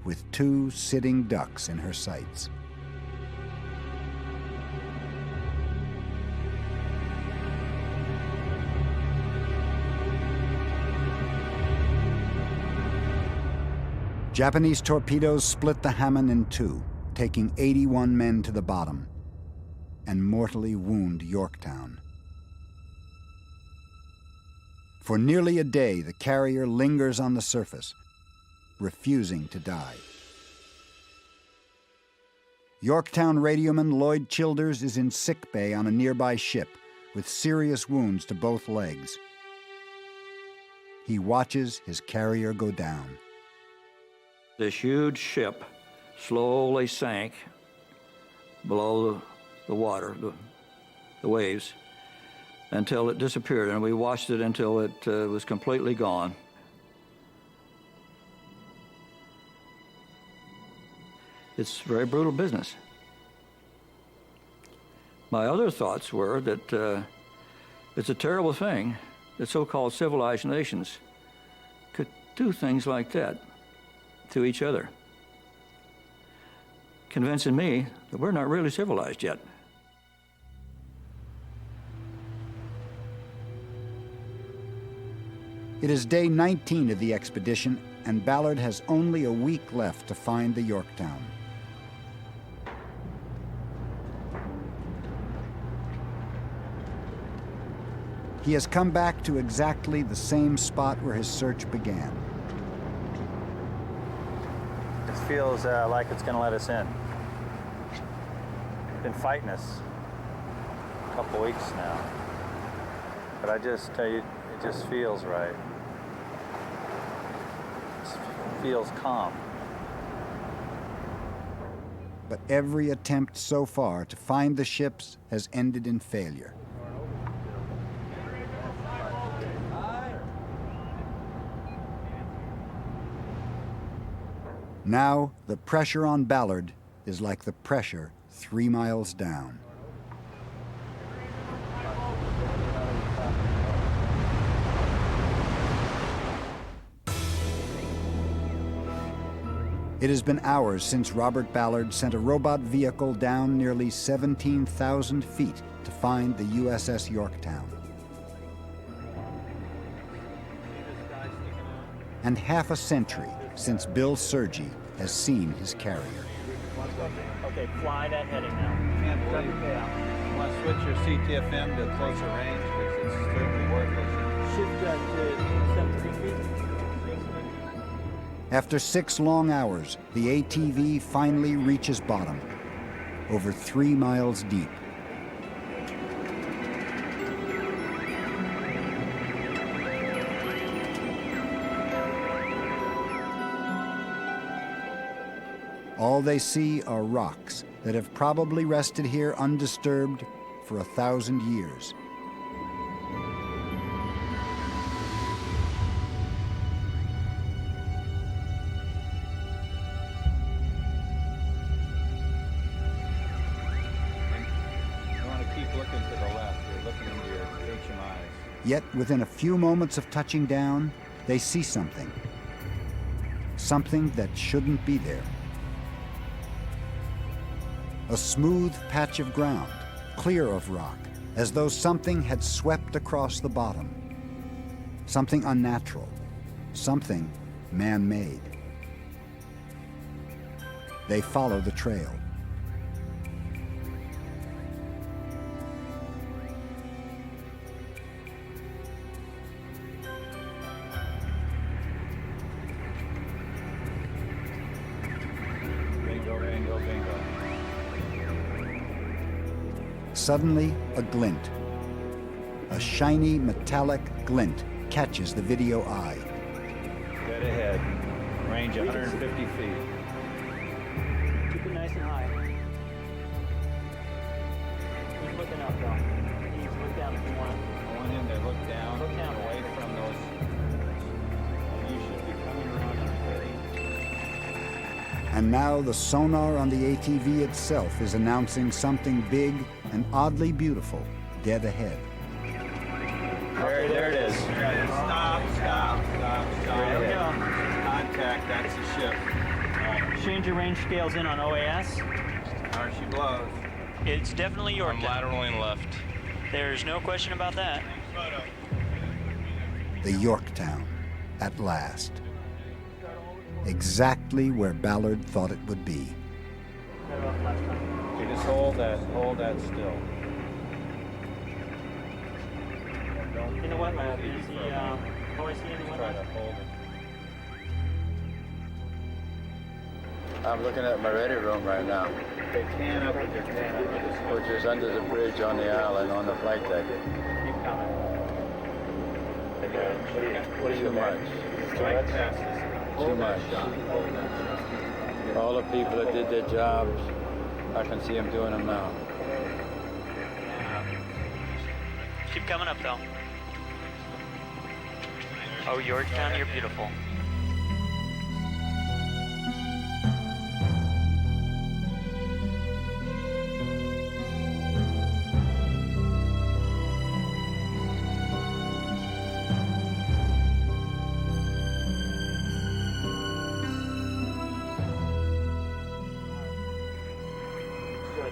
with 2 sitting ducks in her sights. Japanese torpedoes split the Hammond in 2, taking 81 men to the bottom, and mortally wound Yorktown. For nearly a day, the carrier lingers on the surface, refusing to die. Yorktown radioman Lloyd Childers is in sickbay on a nearby ship with serious wounds to both legs. He watches his carrier go down. This huge ship slowly sank below the water, the waves, until it disappeared, and we watched it until it was completely gone. It's very brutal business. My other thoughts were that it's a terrible thing that so-called civilized nations could do things like that to each other, convincing me that we're not really civilized yet. It is day 19 of the expedition, and Ballard has only a week left to find the Yorktown. He has come back to exactly the same spot where his search began. It feels like it's going to let us in. Been fighting us a couple weeks now. But I just tell you, it just feels right. It feels calm. But every attempt so far to find the ships has ended in failure. Now, the pressure on Ballard is like the pressure 3 miles down. It has been hours since Robert Ballard sent a robot vehicle down nearly 17,000 feet to find the USS Yorktown. And half a century since Bill Sergi has seen his carrier. Okay, fly that heading now. Can't believe it. You want to switch your CTFM to closer range because it's certainly worthless. Shift to 73 feet. After 6 long hours, the ATV finally reaches bottom, over 3 miles deep. All they see are rocks that have probably rested here undisturbed for 1,000 years. Yet, within a few moments of touching down, they see something. Something that shouldn't be there. A smooth patch of ground, clear of rock, as though something had swept across the bottom. Something unnatural, something man-made. They follow the trail. Suddenly, a glint. A shiny, metallic glint catches the video eye. Dead ahead. Range 150 feet. Keep it nice and high. Keep looking up, though. Keep look down if you want. I want him to look down. Look down. Away from those. You should be coming around in a hurry. And now the sonar on the ATV itself is announcing something big and oddly beautiful dead ahead. There it is. Stop. There we go. Contact, that's the ship. Change your range scales in on OAS. How she blows. It's definitely Yorktown. I'm laterally and left. There's no question about that. The Yorktown, at last. Exactly where Ballard thought it would be. You just hold that still. In the wet lab, is the OAC in the wet lab? Try to hold it. I'm looking at my ready room right now, Okay, tan up with your tan up. which is under the bridge on the island on the flight deck. Keep coming. What is too much? Too much. All the people that did their jobs, I can see them doing them now. Keep coming up, though. Oh, Yorktown, you're beautiful.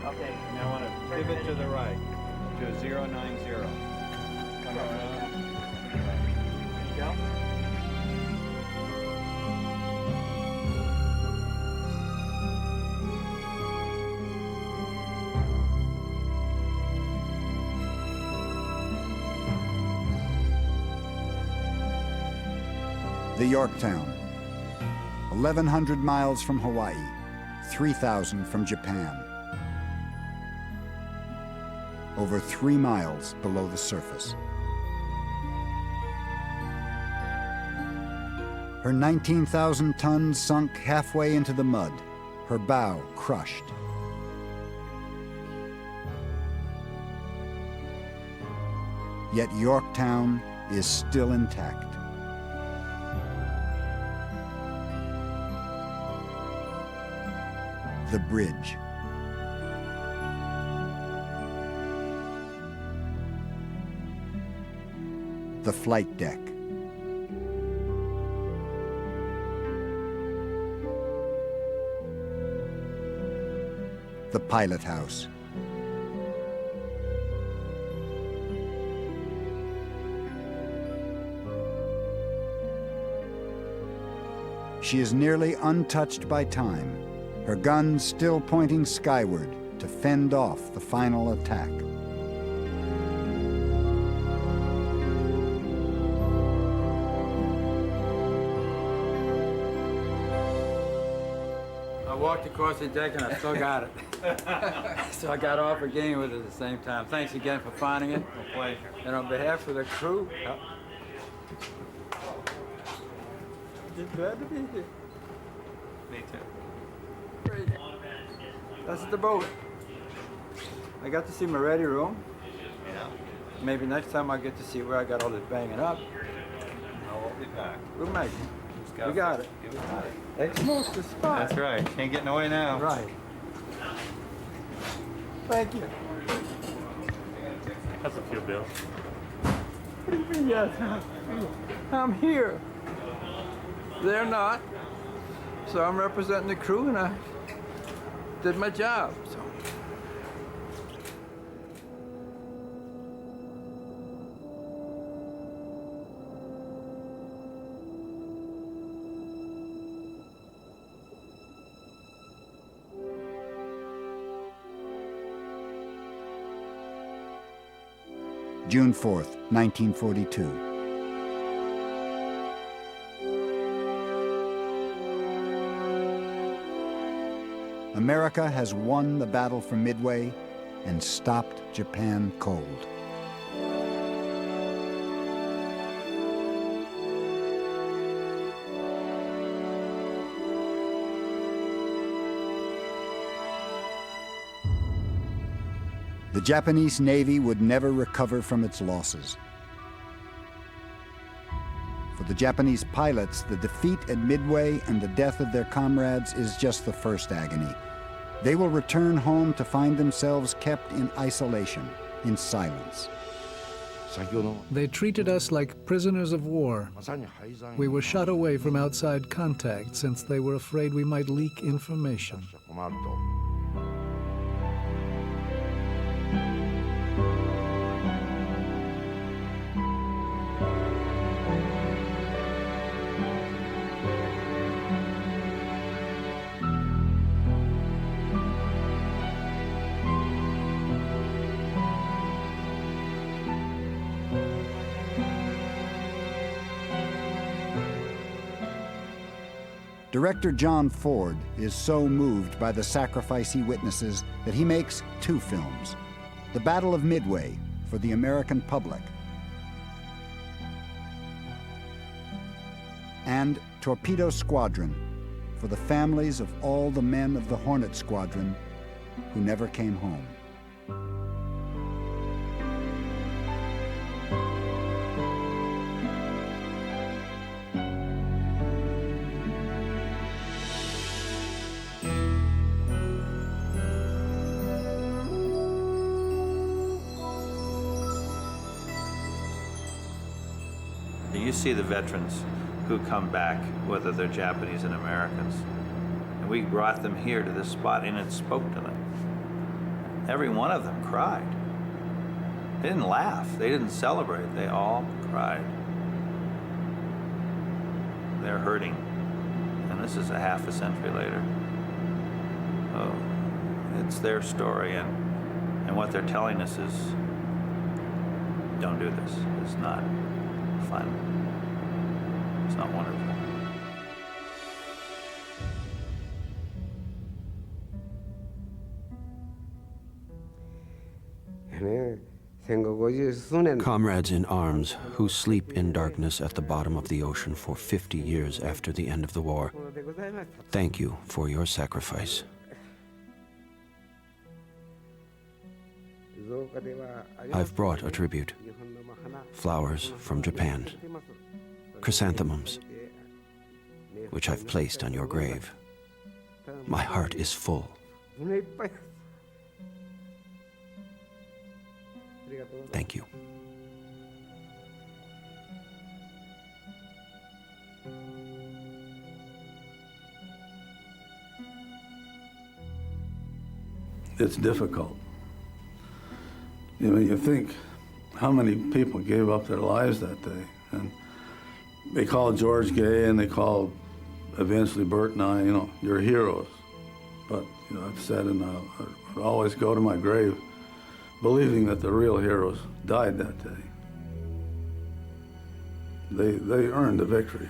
Okay, now I want to pivot to the right, to 090. Come around. There you go. The Yorktown, 1,100 miles from Hawaii, 3,000 from Japan. Over 3 miles below the surface. Her 19,000 tons sunk halfway into the mud, her bow crushed. Yet Yorktown is still intact. The bridge. The flight deck. The pilot house. She is nearly untouched by time, her guns still pointing skyward to fend off the final attack. I walked across the deck and I still got it. So I got off again with it at the same time. Thanks again for finding it. My pleasure. And on behalf of the crew, just glad to be here. Me too. Great. That's the boat. I got to see my ready room. Yeah. Maybe next time I'll get to see where I got all this banging up. I won't be back. We'll make it. We got it. You got it. Exmo's the spot. That's right. Can't get in the way now. Right. Thank you. How's it feel, Bill? What do you mean, yes? I'm here. They're not. So I'm representing the crew and I did my job. So. June 4th, 1942. America has won the battle for Midway and stopped Japan cold. The Japanese Navy would never recover from its losses. For the Japanese pilots, the defeat at Midway and the death of their comrades is just the first agony. They will return home to find themselves kept in isolation, in silence. They treated us like prisoners of war. We were shut away from outside contact since they were afraid we might leak information. Director John Ford is so moved by the sacrifice he witnesses that he makes two films: The Battle of Midway for the American public, and Torpedo Squadron for the families of all the men of the Hornet Squadron who never came home. You see the veterans who come back, whether they're Japanese and Americans. And we brought them here to this spot and it spoke to them. Every one of them cried. They didn't laugh, they didn't celebrate, they all cried. They're hurting. And this is a half a century later. Oh, it's their story and what they're telling us is, don't do this. It's not fun. It's not wonderful. Comrades in arms who sleep in darkness at the bottom of the ocean for 50 years after the end of the war, thank you for your sacrifice. I've brought a tribute. Flowers from Japan. Chrysanthemums, which I've placed on your grave. My heart is full Thank you. It's difficult. You know, you think how many people gave up their lives that day. And they called George gay, and they called eventually Bert and I, you know, you're heroes. But, you know, I've said, and I'll always go to my grave believing that the real heroes died that day. They earned the victory.